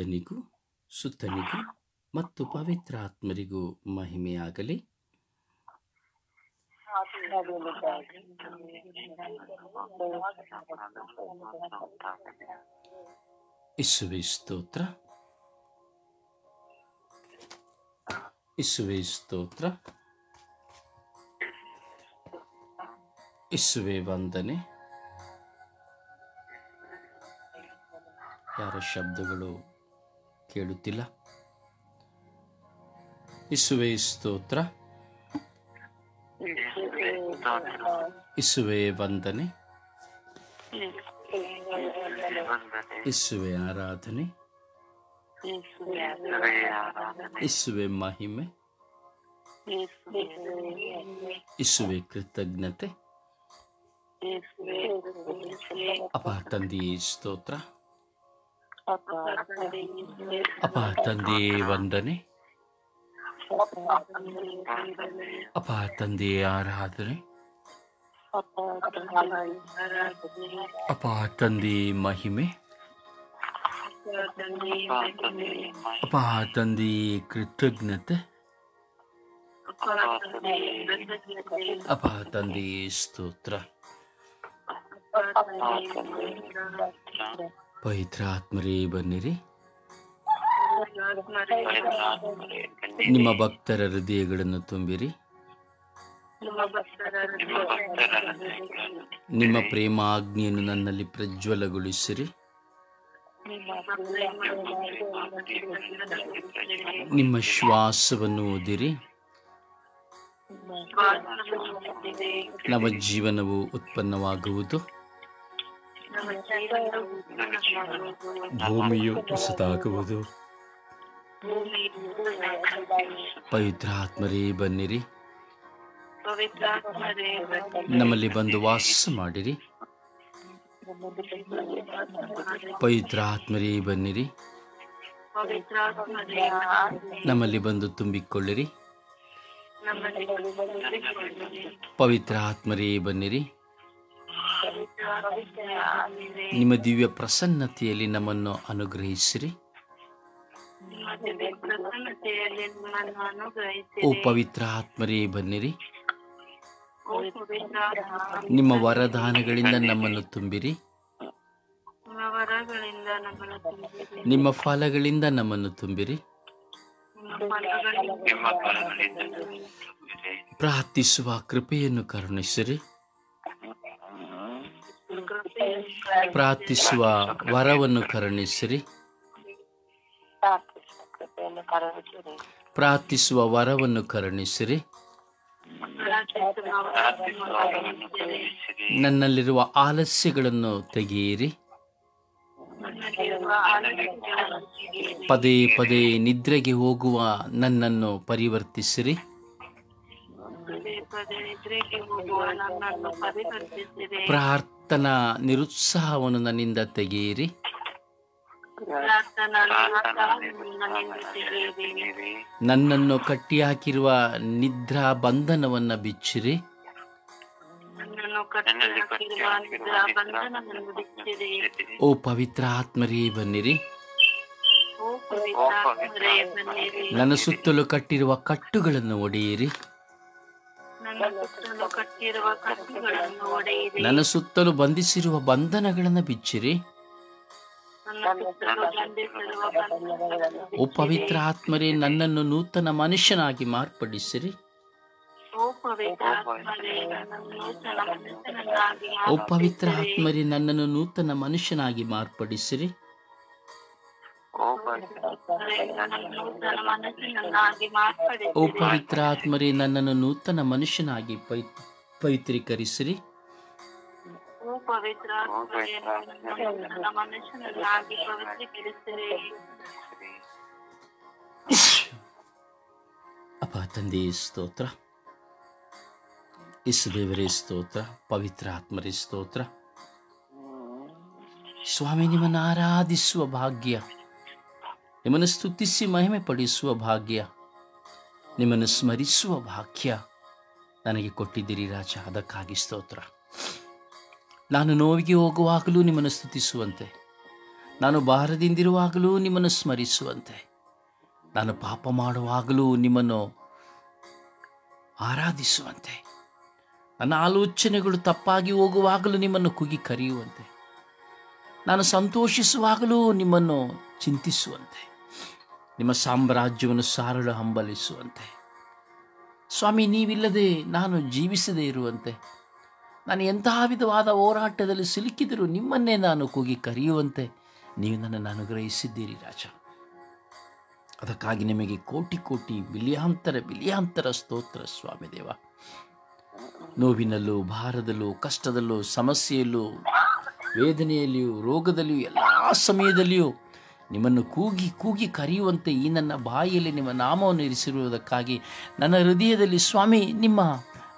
ಪಿತನಿಗೂ ಸುತ್ತನಿಗೂ ಮತ್ತು ಪವಿತ್ರಾತ್ಮರಿಗೂ ಮಹಿಮೆಯಾಗಲಿ. ಯೇಸುವೇ ಸ್ತೋತ್ರ, ಯೇಸುವೇ ಸ್ತೋತ್ರ, ಯೇಸುವೇ ವಂದನೆ. ಯಾರ ಶಬ್ದಗಳು ಕೇಳುತ್ತಿಲ್ಲ. ಯೇಸುವೇ ಸ್ತೋತ್ರ, ಯೇಸುವೇ ವಂದನೆ, ಯೇಸುವೇ ಆರಾಧನೆ, ಯೇಸುವೇ ಮಹಿಮೆ, ಯೇಸುವೇ ಕೃತಜ್ಞತೆ. ಅಪ್ಪ ತಂದೆಯೇ ಸ್ತೋತ್ರ, ಅಪ್ಪ ತಂದೆಯೇ ವಂದನೆ, ಅಪ್ಪ ತಂದೆಯೇ ಆರಾಧನೆ, ಅಪ್ಪ ತಂದೆಯೇ ಮಹಿಮೆ, ಅಪ್ಪ ತಂದೆಯೇ ಕೃತಜ್ಞತೆ, ಅಪ್ಪ ತಂದೆಯೇ ಸ್ತೋತ್ರ. ಪವಿತ್ರಾತ್ಮರೇ ಬನ್ನಿರಿ. ನಿಮ್ಮ ಭಕ್ತರ ಹೃದಯಗಳನ್ನು ತುಂಬಿರಿ. ನಿಮ್ಮ ಪ್ರೇಮಾಗ್ನಿಯನ್ನು ನನ್ನಲ್ಲಿ ಪ್ರಜ್ವಲಗೊಳಿಸಿರಿ. ನಿಮ್ಮ ಶ್ವಾಸವನ್ನು ಓದಿರಿ. ನವ ಜೀವನವು ಉತ್ಪನ್ನವಾಗುವುದು. ಭೂಮಿಯು ಹೊಸದಾಗುವುದು. ಪವಿತ್ರಾತ್ಮರೇ ಬನ್ನಿರಿ. ನಮ್ಮಲ್ಲಿ ಬಂದು ವಾಸ ಮಾಡಿರಿ. ಪವಿತ್ರಾತ್ಮರೇ ಬನ್ನಿರಿ. ನಮ್ಮಲ್ಲಿ ಬಂದು ತುಂಬಿಕೊಳ್ಳಿರಿ. ಪವಿತ್ರಾತ್ಮರೇ ಬನ್ನಿರಿ. ನಿಮ್ಮ ದಿವ್ಯ ಪ್ರಸನ್ನತೆಯಲ್ಲಿ ನಮ್ಮನ್ನು ಅನುಗ್ರಹಿಸಿರಿ. ಓ ಪವಿತ್ರಾತ್ಮರೇ ಬನ್ನಿರಿ. ನಿಮ್ಮ ವರದಾನಗಳಿಂದ ನಮ್ಮನ್ನು ತುಂಬಿರಿ. ನಿಮ್ಮ ಫಲಗಳಿಂದ ನಮ್ಮನ್ನು ತುಂಬಿರಿ. ಪ್ರಾರ್ಥಿಸುವ ಕೃಪೆಯನ್ನು ಕರುಣಿಸಿರಿ. ಪ್ರಾರ್ಥಿಸುವ ವರವನ್ನು ಕರುಣಿಸಿರಿ. ಪ್ರಾರ್ಥಿಸುವ ವರವನ್ನು ಕರುಣಿಸಿರಿ. ನನ್ನಲ್ಲಿರುವ ಆಲಸ್ಯಗಳನ್ನು ತೆಗೆಯಿರಿ. ಪದೇ ಪದೇ ನಿದ್ರೆಗೆ ಹೋಗುವ ನನ್ನನ್ನು ಪರಿವರ್ತಿಸಿರಿ. ಪ್ರಾರ್ಥನಾ ನಿರುತ್ಸಾಹವನ್ನು ನನ್ನಿಂದ ತೆಗೆಯಿರಿ. ನನ್ನನ್ನು ಕಟ್ಟಿಹಾಕಿರುವ ನಿದ್ರಾ ಬಂಧನವನ್ನು ಬಿಚ್ಚಿರಿ. ಓ ಪವಿತ್ರಾತ್ಮರೇ ಬನ್ನಿರಿ. ನನ್ನ ಸುತ್ತಲೂ ಕಟ್ಟಿರುವ ಕಟ್ಟುಗಳನ್ನು ಒಡೆಯಿರಿ. ನನ್ನ ಸುತ್ತಲೂ ಬಂಧಿಸಿರುವ ಬಂಧನಗಳನ್ನು ಬಿಚ್ಚಿರಿ. ಓ ಪವಿತ್ರ ಆತ್ಮರೇ, ನನ್ನನ್ನು ನೂತನ ಮನುಷ್ಯನಾಗಿ ಮಾರ್ಪಡಿಸಿರಿ. ಓ ಪವಿತ್ರ ಆತ್ಮರೇ, ನನ್ನನ್ನು ನೂತನ ಮನುಷ್ಯನಾಗಿ ಮಾರ್ಪಡಿಸಿರಿ. ಓ ಪವಿತ್ರ ಆತ್ಮರೇ, ನನ್ನನ್ನು ನೂತನ ಮನುಷ್ಯನಾಗಿ ಪವಿತ್ರೀಕರಿಸಿರಿ. ಅಪ್ಪ ತಂದೆಯೇ ಸ್ತೋತ್ರ, ಯೇಸು ದೇವರೇ ಸ್ತೋತ್ರ, ಪವಿತ್ರ ಆತ್ಮರೇ ಸ್ತೋತ್ರ. ಸ್ವಾಮಿ, ನಿಮ್ಮನ್ನು ಆರಾಧಿಸುವ ಭಾಗ್ಯ, ನಿಮ್ಮನ್ನು ಸ್ತುತಿಸಿ ಮಹಿಮೆ ಪಡಿಸುವ ಭಾಗ್ಯ, ನಿಮ್ಮನ್ನು ಸ್ಮರಿಸುವ ಭಾಗ್ಯ ನನಗೆ ಕೊಟ್ಟಿದ್ದೀರಿ ರಾಜ. ಅದಕ್ಕಾಗಿ ಸ್ತೋತ್ರ. ನಾನು ನೋವಿಗೆ ಹೋಗುವಾಗಲೂ ನಿಮ್ಮನ್ನು ಸ್ತುತಿಸುವಂತೆ, ನಾನು ಭಾರದಿಂದಿರುವಾಗಲೂ ನಿಮ್ಮನ್ನು ಸ್ಮರಿಸುವಂತೆ, ನಾನು ಪಾಪ ಮಾಡುವಾಗಲೂ ನಿಮ್ಮನ್ನು ಆರಾಧಿಸುವಂತೆ, ನನ್ನ ಆಲೋಚನೆಗಳು ತಪ್ಪಾಗಿ ಹೋಗುವಾಗಲೂ ನಿಮ್ಮನ್ನು ಕುಗಿ ಕರೆಯುವಂತೆ, ನಾನು ಸಂತೋಷಿಸುವಾಗಲೂ ನಿಮ್ಮನ್ನು ಚಿಂತಿಸುವಂತೆ, ನಿಮ್ಮ ಸಾಮ್ರಾಜ್ಯವನ್ನು ಸಾರಲು ಹಂಬಲಿಸುವಂತೆ, ಸ್ವಾಮಿ ನೀವಿಲ್ಲದೆ ನಾನು ಜೀವಿಸದೇ ಇರುವಂತೆ, ನಾನು ಎಂತಹ ವಿಧವಾದ ಹೋರಾಟದಲ್ಲಿ ಸಿಲುಕಿದರೂ ನಿಮ್ಮನ್ನೇ ನಾನು ಕೂಗಿ ಕರೆಯುವಂತೆ ನೀವು ನನ್ನನ್ನು ಅನುಗ್ರಹಿಸಿದ್ದೀರಿ ರಾಜ. ಅದಕ್ಕಾಗಿ ನಿಮಗೆ ಕೋಟಿ ಕೋಟಿ ಬಿಲಿಯಾಂತರ ಸ್ತೋತ್ರ ಸ್ವಾಮಿ ದೇವ. ನೋವಿನಲ್ಲೂ, ಭಾರದಲ್ಲೂ, ಕಷ್ಟದಲ್ಲೂ, ಸಮಸ್ಯೆಯಲ್ಲೂ, ವೇದನೆಯಲ್ಲಿಯೂ, ರೋಗದಲ್ಲಿಯೂ, ಎಲ್ಲ ಸಮಯದಲ್ಲಿಯೂ ನಿಮ್ಮನ್ನು ಕೂಗಿ ಕೂಗಿ ಕರೆಯುವಂತೆ ಈ ನನ್ನ ಬಾಯಿಯಲ್ಲಿ ನಿಮ್ಮ ನಾಮವನ್ನು ಇರಿಸಿರುವುದಕ್ಕಾಗಿ, ನನ್ನ ಹೃದಯದಲ್ಲಿ ಸ್ವಾಮಿ ನಿಮ್ಮ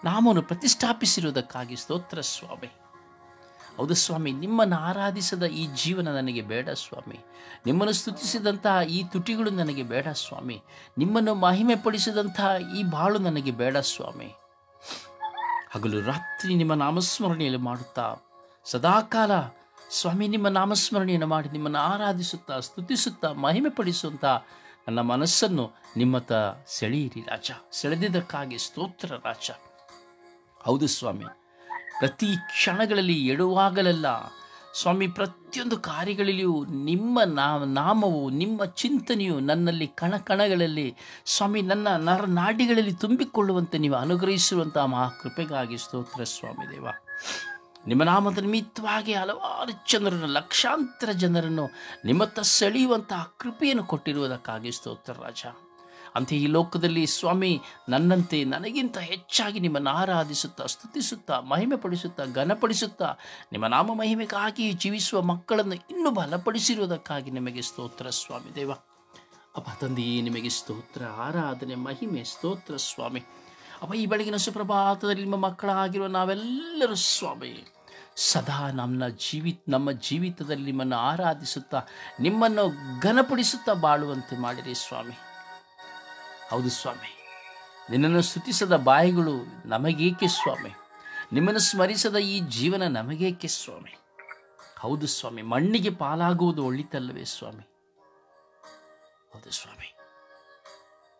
ನಾಮವನ್ನು ಪ್ರತಿಷ್ಠಾಪಿಸಿರುವುದಕ್ಕಾಗಿ ಸ್ತೋತ್ರ ಸ್ವಾಮಿ. ಹೌದು ಸ್ವಾಮಿ, ನಿಮ್ಮನ್ನು ಆರಾಧಿಸದ ಈ ಜೀವನ ನನಗೆ ಬೇಡ ಸ್ವಾಮಿ. ನಿಮ್ಮನ್ನು ಸ್ತುತಿಸಿದಂತಹ ಈ ತುಟಿಗಳು ನನಗೆ ಬೇಡ ಸ್ವಾಮಿ. ನಿಮ್ಮನ್ನು ಮಹಿಮೆ ಪಡಿಸಿದಂತಹ ಈ ಬಾಳು ನನಗೆ ಬೇಡ ಸ್ವಾಮಿ. ಹಗಲು ರಾತ್ರಿ ನಿಮ್ಮ ನಾಮಸ್ಮರಣೆಯಲ್ಲಿ ಮಾಡುತ್ತಾ ಸದಾಕಾಲ ಸ್ವಾಮಿ ನಿಮ್ಮ ನಾಮಸ್ಮರಣೆಯನ್ನು ಮಾಡಿ ನಿಮ್ಮನ್ನು ಆರಾಧಿಸುತ್ತಾ ಸ್ತುತಿಸುತ್ತಾ ಮಹಿಮೆ ಪಡಿಸುವಂಥ ನನ್ನ ಮನಸ್ಸನ್ನು ನಿಮ್ಮತ್ತ ಸೆಳೆಯಿರಿ ರಾಜ. ಸೆಳೆದಿದ್ದಕ್ಕಾಗಿ ಸ್ತೋತ್ರ ರಾಜ. ಹೌದು ಸ್ವಾಮಿ, ಪ್ರತಿ ಕ್ಷಣಗಳಲ್ಲಿ ಎಡುವಾಗಲೆಲ್ಲ ಸ್ವಾಮಿ ಪ್ರತಿಯೊಂದು ಕಾರ್ಯಗಳಲ್ಲಿಯೂ ನಿಮ್ಮ ನಾಮವು, ನಿಮ್ಮ ಚಿಂತನೆಯು ನನ್ನಲ್ಲಿ ಕಣಕಣಗಳಲ್ಲಿ ಸ್ವಾಮಿ ನನ್ನ ನರನಾಡಿಗಳಲ್ಲಿ ತುಂಬಿಕೊಳ್ಳುವಂತೆ ನೀವು ಅನುಗ್ರಹಿಸುವಂಥ ಮಹಾಕೃಪೆಗಾಗಿ ಸ್ತೋತ್ರ ಸ್ವಾಮಿ ದೇವ. ನಿಮ್ಮ ನಾಮದ ನಿಮಿತ್ತವಾಗಿ ಹಲವಾರು ಜನರನ್ನು, ಲಕ್ಷಾಂತರ ಜನರನ್ನು ನಿಮ್ಮತ್ತ ಸೆಳೆಯುವಂತಹ ಕೃಪೆಯನ್ನು ಕೊಟ್ಟಿರುವುದಕ್ಕಾಗಿ ಸ್ತೋತ್ರ ರಾಜ. ಅಂತೆ ಈ ಲೋಕದಲ್ಲಿ ಸ್ವಾಮಿ ನನ್ನಂತೆ ನನಗಿಂತ ಹೆಚ್ಚಾಗಿ ನಿಮ್ಮನ್ನು ಆರಾಧಿಸುತ್ತಾ ಸ್ತುತಿಸುತ್ತಾ ಮಹಿಮೆ ಪಡಿಸುತ್ತಾ ಘನಪಡಿಸುತ್ತಾ ನಿಮ್ಮ ನಾಮ ಮಹಿಮೆಗಾಗಿ ಜೀವಿಸುವ ಮಕ್ಕಳನ್ನು ಇನ್ನೂ ಬಲಪಡಿಸಿರುವುದಕ್ಕಾಗಿ ನಿಮಗೆ ಸ್ತೋತ್ರ ಸ್ವಾಮಿ ದೇವ. ಅಪ್ಪ ತಂದೆಯೇ, ನಿಮಗೆ ಸ್ತೋತ್ರ, ಆರಾಧನೆ, ಮಹಿಮೆ, ಸ್ತೋತ್ರ ಸ್ವಾಮಿ. ಅಪ್ಪ ಈ ಬೆಳಗಿನ ಸುಪ್ರಭಾತದಲ್ಲಿ ನಿಮ್ಮ ಮಕ್ಕಳಾಗಿರುವ ನಾವೆಲ್ಲರೂ ಸ್ವಾಮಿ ಸದಾ ನಮ್ಮ ಜೀವಿತದಲ್ಲಿ ನಿಮ್ಮನ್ನು ಆರಾಧಿಸುತ್ತಾ ನಿಮ್ಮನ್ನು ಘನಪಡಿಸುತ್ತಾ ಬಾಳುವಂತೆ ಮಾಡಿರಿ ಸ್ವಾಮಿ. ಹೌದು ಸ್ವಾಮಿ, ನಿನ್ನನ್ನು ಸ್ತುತಿಸದ ಬಾಯಿಗಳು ನಮಗೇಕೆ ಸ್ವಾಮಿ? ನಿಮ್ಮನ್ನು ಸ್ಮರಿಸದ ಈ ಜೀವನ ನಮಗೇಕೆ ಸ್ವಾಮಿ? ಹೌದು ಸ್ವಾಮಿ, ಮಣ್ಣಿಗೆ ಪಾಲಾಗುವುದು ಒಳಿತಲ್ಲವೇ ಸ್ವಾಮಿ? ಹೌದು ಸ್ವಾಮಿ,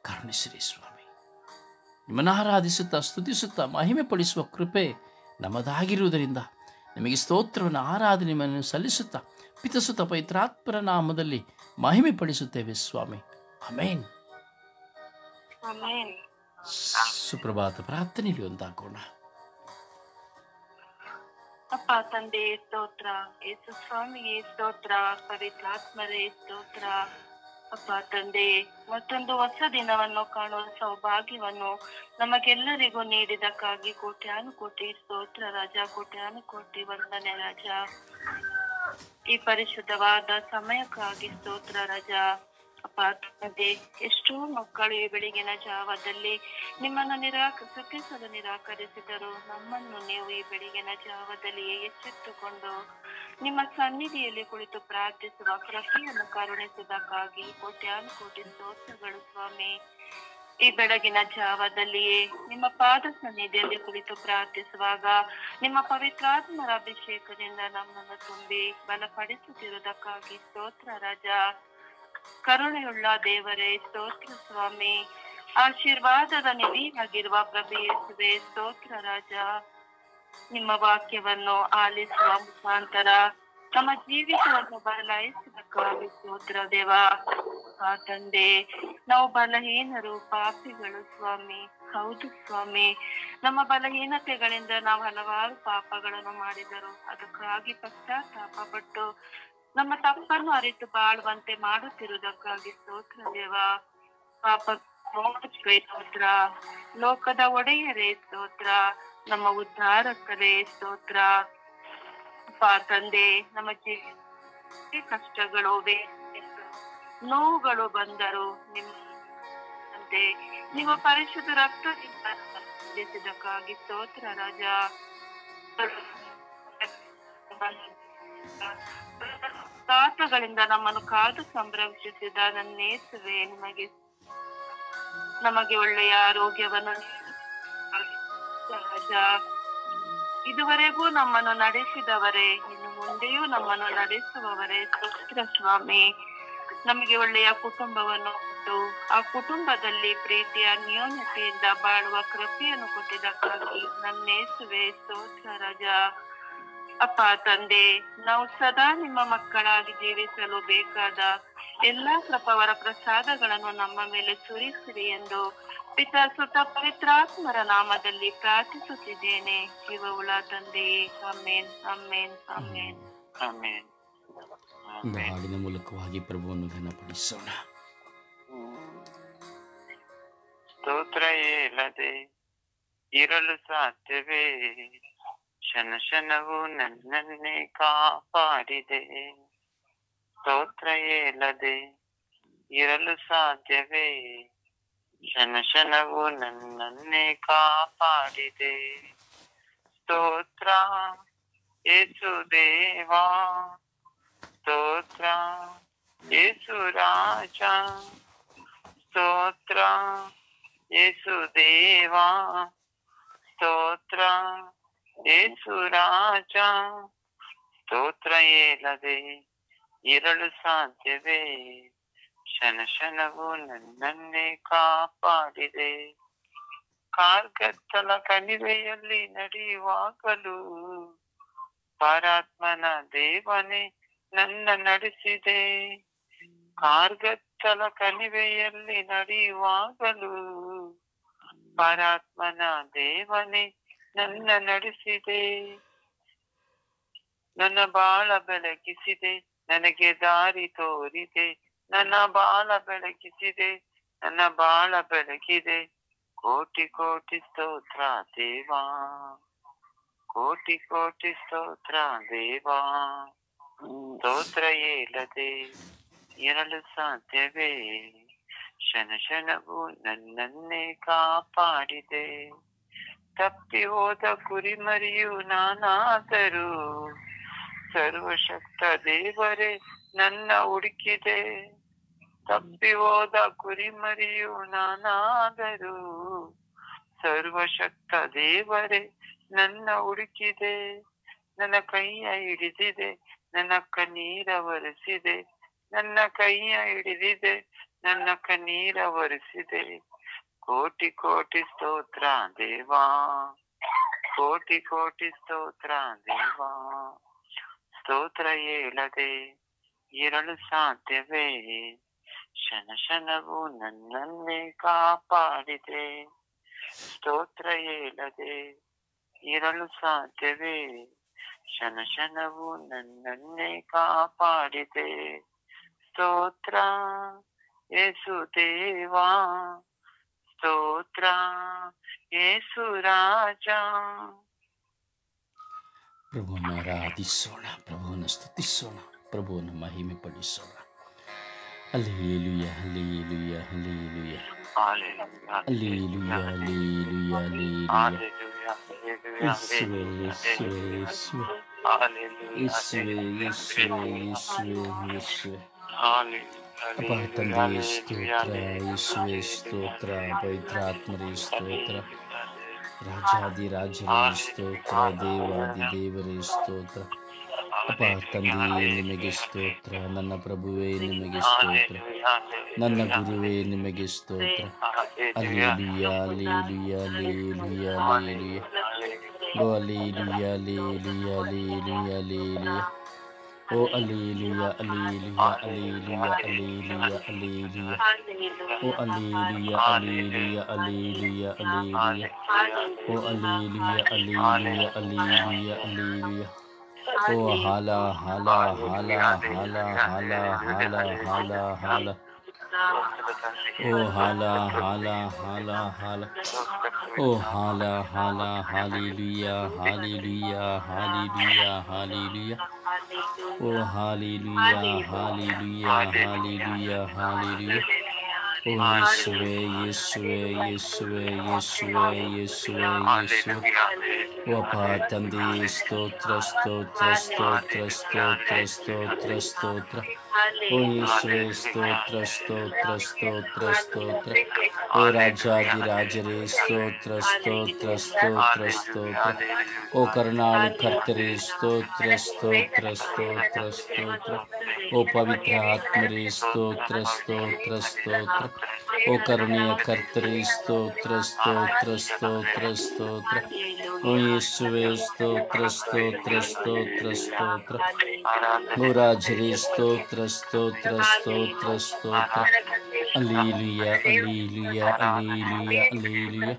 ಕರುಣಿಸಿರಿ ಸ್ವಾಮಿ. ನಿಮ್ಮನ್ನು ಆರಾಧಿಸುತ್ತಾ ಸ್ತುತಿಸುತ್ತಾ ಮಹಿಮೆ ಪಡಿಸುವ ಕೃಪೆ ನಮ್ಮದಾಗಿರುವುದರಿಂದ ನಿಮಗೆ ಸ್ತೋತ್ರವನ್ನು ಆರಾಧನೆಯನ್ನು ಸಲ್ಲಿಸುತ್ತಾ ಪಿತಸುತ್ತ ಪವಿತ್ರಾತ್ಮರ ನಾಮದಲ್ಲಿ ಮಹಿಮೆ ಪಡಿಸುತ್ತೇವೆ ಸ್ವಾಮಿ. ಆಮೇನ್. ಸುಪ್ರಭಾತ ಪ್ರಾರ್ಥನೆಯಲ್ಲಿ ಒಂದಾಗೋಣ. ಅಪ್ಪ ತಂದೆ ಸ್ತೋತ್ರ, ಯೇಸು ಸ್ವಾಮಿಗೆ ಸ್ತೋತ್ರ, ಪವಿತ್ರಾತ್ಮರೇ ಸ್ತೋತ್ರ. ಅಪ್ಪ ತಂದೆ, ಮತ್ತೊಂದು ಹೊಸ ದಿನವನ್ನು ಕಾಣುವ ಸೌಭಾಗ್ಯವನ್ನು ನಮಗೆಲ್ಲರಿಗೂ ನೀಡಿದಕ್ಕಾಗಿ ಕೋಟ್ಯಾನುಕೋಟಿ ಸ್ತೋತ್ರ ರಾಜ, ಕೋಟ್ಯಾನುಕೋಟಿ ವಂದನೆ ರಾಜ. ಈ ಪರಿಶುದ್ಧವಾದ ಸಮಯಕ್ಕಾಗಿ ಸ್ತೋತ್ರ ರಾಜ. ಅಪ್ಪ ತಂದೆ, ಎಷ್ಟೋ ಮಕ್ಕಳು ಈ ಬೆಳಗಿನ ಜಾವದಲ್ಲಿ ನಿಮ್ಮನ್ನು ಸ್ತುತಿಸಲು ನಿರಾಕರಿಸಿದರು. ನಮ್ಮನ್ನು ನೀವು ಈ ಬೆಳಗಿನ ಜಾವದಲ್ಲಿ ಎಚ್ಚೆತ್ತುಕೊಂಡು ನಿಮ್ಮ ಸನ್ನಿಧಿಯಲ್ಲಿ ಕುಳಿತು ಪ್ರಾರ್ಥಿಸುವ ಕೃಪೆಯನ್ನು ಕರುಣಿಸಿದಕ್ಕಾಗಿ ಕೋಟ್ಯಾನುಕೋಟಿ ಸ್ತೋತ್ರಗಳು ಸ್ವಾಮಿ. ಈ ಬೆಳಗಿನ ಜಾವದಲ್ಲಿಯೇ ನಿಮ್ಮ ಪಾದ ಸನ್ನಿಧಿಯಲ್ಲಿ ಕುಳಿತು ಪ್ರಾರ್ಥಿಸುವಾಗ ನಿಮ್ಮ ಪವಿತ್ರಾತ್ಮರ ಅಭಿಷೇಕದಿಂದ ನಮ್ಮನ್ನು ತುಂಬಿ ಬಲಪಡಿಸುತ್ತಿರುವುದಕ್ಕಾಗಿ ಸ್ತೋತ್ರ ರಾಜ. ಕರುಣೆಯುಳ್ಳ ದೇವರೇ ಸ್ತೋತ್ರ ಸ್ವಾಮಿ. ಆಶೀರ್ವಾದದ ನಿಧಿಯಾಗಿರುವ ಪ್ರಭು ಯೇಸುವೇ ಸ್ತೋತ್ರ ರಾಜ. ನಿಮ್ಮ ವಾಕ್ಯವನ್ನು ಆಲಿಸುವ ಮುಖಾಂತರ ನಮ್ಮ ಜೀವಿತವನ್ನು ಬದಲಾಯಿಸುವುದಕ್ಕಾಗಿ ಸ್ತೋತ್ರ ದೇವ. ಆ ತಂದೆ, ನಾವು ಬಲಹೀನರು, ಪಾಪಿಗಳು ಸ್ವಾಮಿ. ಹೌದು ಸ್ವಾಮಿ, ನಮ್ಮ ಬಲಹೀನತೆಗಳಿಂದ ನಾವು ಹಲವಾರು ಪಾಪಗಳನ್ನು ಮಾಡಿದರು. ಅದಕ್ಕಾಗಿ ಪಶ್ಚಾತ್ತಾಪ ಪಟ್ಟು ನಮ್ಮ ತಪ್ಪನ್ನು ಅರಿತು ಬಾಳುವಂತೆ ಮಾಡುತ್ತಿರುವುದಕ್ಕಾಗಿ ಸ್ತೋತ್ರ ದೇವ. ಪಾಪ ಸ್ತೋತ್ರ, ಲೋಕದ ಒಡೆಯರೇ ಸ್ತೋತ್ರ, ನಮ್ಮ ಉದ್ಧಾರಕರೇ ಸ್ತೋತ್ರ. ತಂದೆ, ನಮ್ಮ ಕಷ್ಟಗಳು, ನೋವುಗಳು ಬಂದರು ನಿಮ್ಮಂತೆ ನಿಮ್ಮ ಪರಿಶುದ್ಧ ರಕ್ತದಿಂದ ನಡೆಸಿದಕ್ಕಾಗಿ ಸ್ತೋತ್ರ ರಾಜ. ಗಳಿಂದ ನಮ್ಮನ್ನು ಕಾದು ಸಂರಕ್ಷಿಸಿದ ನನ್ನ ಯೇಸುವೇ, ನಮಗೆ ಒಳ್ಳೆಯ ಆರೋಗ್ಯವನ್ನು ರಾಜ. ಇದುವರೆಗೂ ನಮ್ಮನ್ನು ನಡೆಸಿದವರೇ, ಇನ್ನು ಮುಂದೆಯೂ ನಮ್ಮನ್ನು ನಡೆಸುವವರೇ ಸ್ತೋತ್ರ ಸ್ವಾಮಿ. ನಮಗೆ ಒಳ್ಳೆಯ ಕುಟುಂಬವನ್ನು ಕೊಟ್ಟು ಆ ಕುಟುಂಬದಲ್ಲಿ ಪ್ರೀತಿಯ ಅನ್ಯೋನ್ಯತೆಯಿಂದ ಬಾಳುವ ಕೃಪೆಯನ್ನು ಕೊಟ್ಟಿದ್ದಕ್ಕಾಗಿ ನನ್ನೇಸುವೆ ಸ್ತೋತ್ರ ರಾಜ. ಅಪ್ಪ ತಂದೆ, ನಾವು ಸದಾ ನಿಮ್ಮ ಮಕ್ಕಳಾಗಿ ಜೀವಿಸಲು ಬೇಕಾದ ಎಲ್ಲಾ ಕೃಪವರ ಪ್ರಸಾದಗಳನ್ನು ನಮ್ಮ ಮೇಲೆ ಸುರಿಸಿರಿ ಎಂದು ಪಿತಾ ಸುತ ಪವಿತ್ರಾತ್ಮರ ನಾಮದಲ್ಲಿ ಪ್ರಾರ್ಥಿಸುತ್ತಿದ್ದೇನೆ ಜೀವವುಳ ತಂದೆಯೇ. ಆಮೇನ್ ಆಮೇನ್ ಆಮೇನ್ ಆಮೇನ್. ಒಂದು ಹಾಡಿನ ಮೂಲಕವಾಗಿ ಪ್ರಭುವನ್ನು ಘನಪಡಿಸೋಣ. ಸ್ತೋತ್ರ ಇಲ್ಲದೆ ಇರಲು ಸಾಧ್ಯವೇ? ಕ್ಷಣ ಕ್ಷಣವು ನನ್ನನ್ನೇ ಕಾಪಾಡಿದೆ. ಸ್ತೋತ್ರ ಇಲ್ಲದೆ ಇರಲು ಸಾಧ್ಯವೇ? ಕ್ಷಣ ಕ್ಷಣವು ನನ್ನನ್ನೇ ಕಾಪಾಡಿದೆ. ಸ್ತೋತ್ರ ಯೇಸು ದೇವಾ, ಸ್ತೋತ್ರ ಯೇಸು ರಾಜ, ಸ್ತೋತ್ರ ಯೇಸು ದೇವಾ, ಸ್ತೋತ್ರ ಯೇಸು ರಾಜ. ಸ್ತೋತ್ರ ಇಲ್ಲದೆ ಇರಲು ಸಾಧ್ಯವೇ? ಕ್ಷಣ ಕ್ಷಣವು ನನ್ನನ್ನೇ ಕಾಪಾಡಿದೆ. ಕಾರ್ಗತ್ತಲ ಕಣಿವೆಯಲ್ಲಿ ನಡೆಯುವಾಗಲೂ ಪರಾತ್ಮನ ದೇವನೇ ನನ್ನ ನಡೆಸಿದೆ. ಕಾರ್ಗತ್ತಲ ಕಣಿವೆಯಲ್ಲಿ ನಡೆಯುವಾಗಲೂ ಪರಾತ್ಮನ ದೇವನೇ ನನ್ನ ನಡೆಸಿದೆ. ನನ್ನ ಬಾಳ ಬೆಳಗಿಸಿದೆ, ನನಗೆ ದಾರಿ ತೋರಿದೆ. ನನ್ನ ಬಾಳ ಬೆಳಗಿಸಿದೆ, ನನ್ನ ಬಾಳ ಬೆಳಗಿದೆ. ಕೋಟಿ ಕೋಟಿ ಸ್ತೋತ್ರ ದೇವಾ, ಕೋಟಿ ಕೋಟಿ ಸ್ತೋತ್ರ ದೇವಾ. ಸ್ತೋತ್ರ ಇಲ್ಲದೆ ಇರಲು ಸಾಧ್ಯವೇ? ಕ್ಷಣ ಕ್ಷಣವು ನನ್ನನ್ನೇ ಕಾಪಾಡಿದೆ. ತಪ್ಪಿ ಹೋದ ಕುರಿಮರಿಯು ನಾನಾದರೂ ಸರ್ವಶಕ್ತ ದೇವರೇ ನನ್ನ ಹುಡುಕಿದೆ. ತಪ್ಪಿ ಹೋದ ಕುರಿಮರಿಯು ನಾನಾದರೂ ಸರ್ವಶಕ್ತ ದೇವರೇ ನನ್ನ ಹುಡುಕಿದೆ. ನನ್ನ ಕೈಯ ಹಿಡಿದಿದೆ, ನನ್ನ ಕಣ್ಣೀರ ಒರೆಸಿದೆ. ನನ್ನ ಕೈಯ ಹಿಡಿದಿದೆ, ನನ್ನ ಕಣ್ಣೀರ ಒರೆಸಿದೆ. ಕೋಟಿ ಕೋಟಿ ಸ್ತೋತ್ರ ದೇವಾ, ಕೋಟಿ ಕೋಟಿ ಸ್ತೋತ್ರ ದೇವಾ. ಸ್ತೋತ್ರ ಇಲ್ಲದೆ ಇರಲು ಸಾಧ್ಯವೇ? ಕ್ಷಣ ಕ್ಷಣವು ನನ್ನನ್ನೇ ಕಾಪಾಡಿದೆ. ಸ್ತೋತ್ರ ಇಲ್ಲದೆ ಇರಲು ಸಾಧ್ಯವೇ? ಕ್ಷಣ ಕ್ಷಣವು ನನ್ನನ್ನೇ ಕಾಪಾಡಿದೆ. ಸ್ತೋತ್ರ ಯೇಸು ದೇವಾ, ಸ್ತೋತ್ರ ಯೇಸು ರಾಜ. ಪ್ರಭುವನ್ನು ಆರಾಧಿಸೋಣ, ಪ್ರಭುವನ್ನು ಸ್ತುತಿಸೋಣ, ಪ್ರಭುವನ್ನು ಮಹಿಮೆ ಪಡಿಸೋಣ. Hallelujah hallelujah hallelujah hallelujah hallelujah hallelujah. ಯೇಸುವೇ ಯೇಸುವೇ ಯೇಸುವೇ ಯೇಸುವೇ ಯೇಸುವೇ ಯೇಸುವೇ ಯೇಸುವೇ. ಅಪ್ಪ ತಂದೆಯೇ ಸ್ತೋತ್ರ, ಯೇಸುವೇ ಸ್ತೋತ್ರ, ಪವಿತ್ರಾತ್ಮರೇ ಸ್ತೋತ್ರ, ರಾಜಾದಿರಾಜರೇ ಸ್ತೋತ್ರ, ದೇವಾದಿ ದೇವರೇ ಸ್ತೋತ್ರ. ಅಪ್ಪ ತಂದೆಯೇ ನಿಮಗೆ ಸ್ತೋತ್ರ, ನನ್ನ ಪ್ರಭುವೇ ನಿಮಗೆ ಸ್ತೋತ್ರ, ನನ್ನ ಗುರುವೇ ನಿಮಗೆ ಸ್ತೋತ್ರ. Hallelujah hallelujah hallelujah hallelujah. ಓ ಹಲ್ಲೆಲೂಯಾ ಹಲ್ಲೆಲೂಯಾ ಹಲ್ಲೆಲೂಯಾ ಹಲ್ಲೆಲೂಯಾ. ಓ hallelujah hallelujah hallelujah hallelujah hallelujah. ಓ ಹಲ್ಲೆಲೂಯಾ ಹಲ್ಲೆಲೂಯಾ ಹಲ್ಲೆಲೂಯಾ ಹಲ್ಲೆಲೂಯಾ. ಓ ಹಲ್ಲೆಲೂಯಾ ಹಲ್ಲೆಲೂಯಾ ಹಲ್ಲೆಲೂಯಾ ಹಲ್ಲೆಲೂಯಾ. ಓ ಹಾಲ ಹಾಲ ಹಾಲ ಹಾಲ ಹಾಲ ಹಾಲ ಹಾಲ ಹಾಲ. ಓ ಹಾಲ ಹಾಲ ಹಾಲ ಹಾಲ. ಓ ಹಾಲ ಹಾಲ ಹಾಲೆಲೂಯಾ ಹಾಲೆಲೂಯಾ ಹಾಲೆಲೂಯಾ ಹಾಲೆಲೂಯಾ. ಓ ಹಾಲೆಲೂಯಾ ಹಾಲೆಲೂಯಾ ಹಾಲೆಲೂಯಾ ಹಾಲೆಲೂಯಾ. ಓ ಯೇಸುವೆ ಯೇಸುವೆ ಯೇಸುವೆ ಯೇಸುವೆ ಯೇಸುವೆ ಯೇಸುವೆ ಓ ಅಪ್ಪ ತಂದೆ ಸ್ತೋತ್ರ ಸ್ತೋತ್ರ ಸ್ತೋತ್ರ ಸ್ತೋತ್ರ ಸ್ತೋತ್ರ ಸ್ತೋತ್ರ ಓ ಯೇಸುವೆ ಸ್ತೋತ್ರ ಸ್ತೋತ್ರ ಸ್ತೋತ್ರ ಸ್ತೋತ್ರ ಓ ರಾಜಾದಿರಾಜರೇ ಸ್ತೋತ್ರ ಸ್ತೋತ್ರ ಸ್ತೋತ್ರ ಸ್ತೋತ್ರ ಓ ಕರುಣಾಳು ಕರ್ತರೇ ಸ್ತೋತ್ರ ಸ್ತೋತ್ರ ಸ್ತೋತ್ರ ಸ್ತೋತ್ರ ಓ ಪವಿತ್ರ ಆತ್ಮರೇ ಸ್ತೋತ್ರ ಸ್ತೋತ್ರ ಸ್ತೋತ್ರ ಓ ಕರುಣೆಯ ಕರ್ತರೇ ಸ್ತೋತ್ರ ಸ್ತೋತ್ರ ಸ್ತೋತ್ರ ಸ್ತೋತ್ರ ಓ ಯೇಸುವೆ ಸ್ತೋತ್ರ ಸ್ತೋತ್ರ ಸ್ತೋತ್ರ ಸ್ತೋತ್ರ ಓ ರಾಜರೇ ಸ್ತೋತ್ರ ಸ್ತೋತ್ರ ಸ್ತೋತ್ರ ಸ್ತೋತ್ರ ಅಲ್ಲೀಲುಯ ಅಲ್ಲೀಲುಯ ಅಲ್ಲೀಲುಯ ಅಲ್ಲೀಲುಯ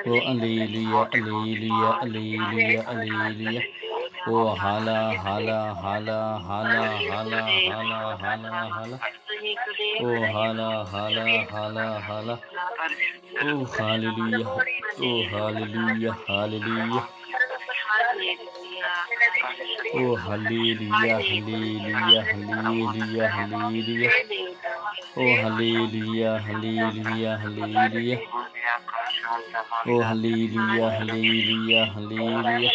ಓ ಅಲ್ಲೀಲುಯ ಅಲ್ಲೀಲುಯ ಅಲ್ಲೀಲುಯ ಅಲ್ಲೀಲುಯ ಓ ಹಾಲ ಹಾಲ ಹಾಲ ಹಾಲ ಹಾಲ ಹಾಲ ಹಾಲ ಹಾಲ ಓ ಹಾಲ ಹಾಲ ಹಾಲ ಹಾಲ ಓ ಹಾಲೆಲೂಯ ಓ ಹಾಲೆಲೂಯ ಹಾಲೆಲೂಯ ಓ ಹಲ್ಲೇಲೂಯ ಹಲ್ಲೇಲೂಯ ಹಲ್ಲೇಲೂಯ ಹಲ್ಲೇಲೂಯ ಓ ಹಲ್ಲೇಲೂಯ ಹಲ್ಲೇಲೂಯ ಹಲ್ಲೇಲೂಯ ಓ ಹಲ್ಲೇಲೂಯ ಹಲ್ಲೇಲೂಯ ಹಲ್ಲೇಲೂಯ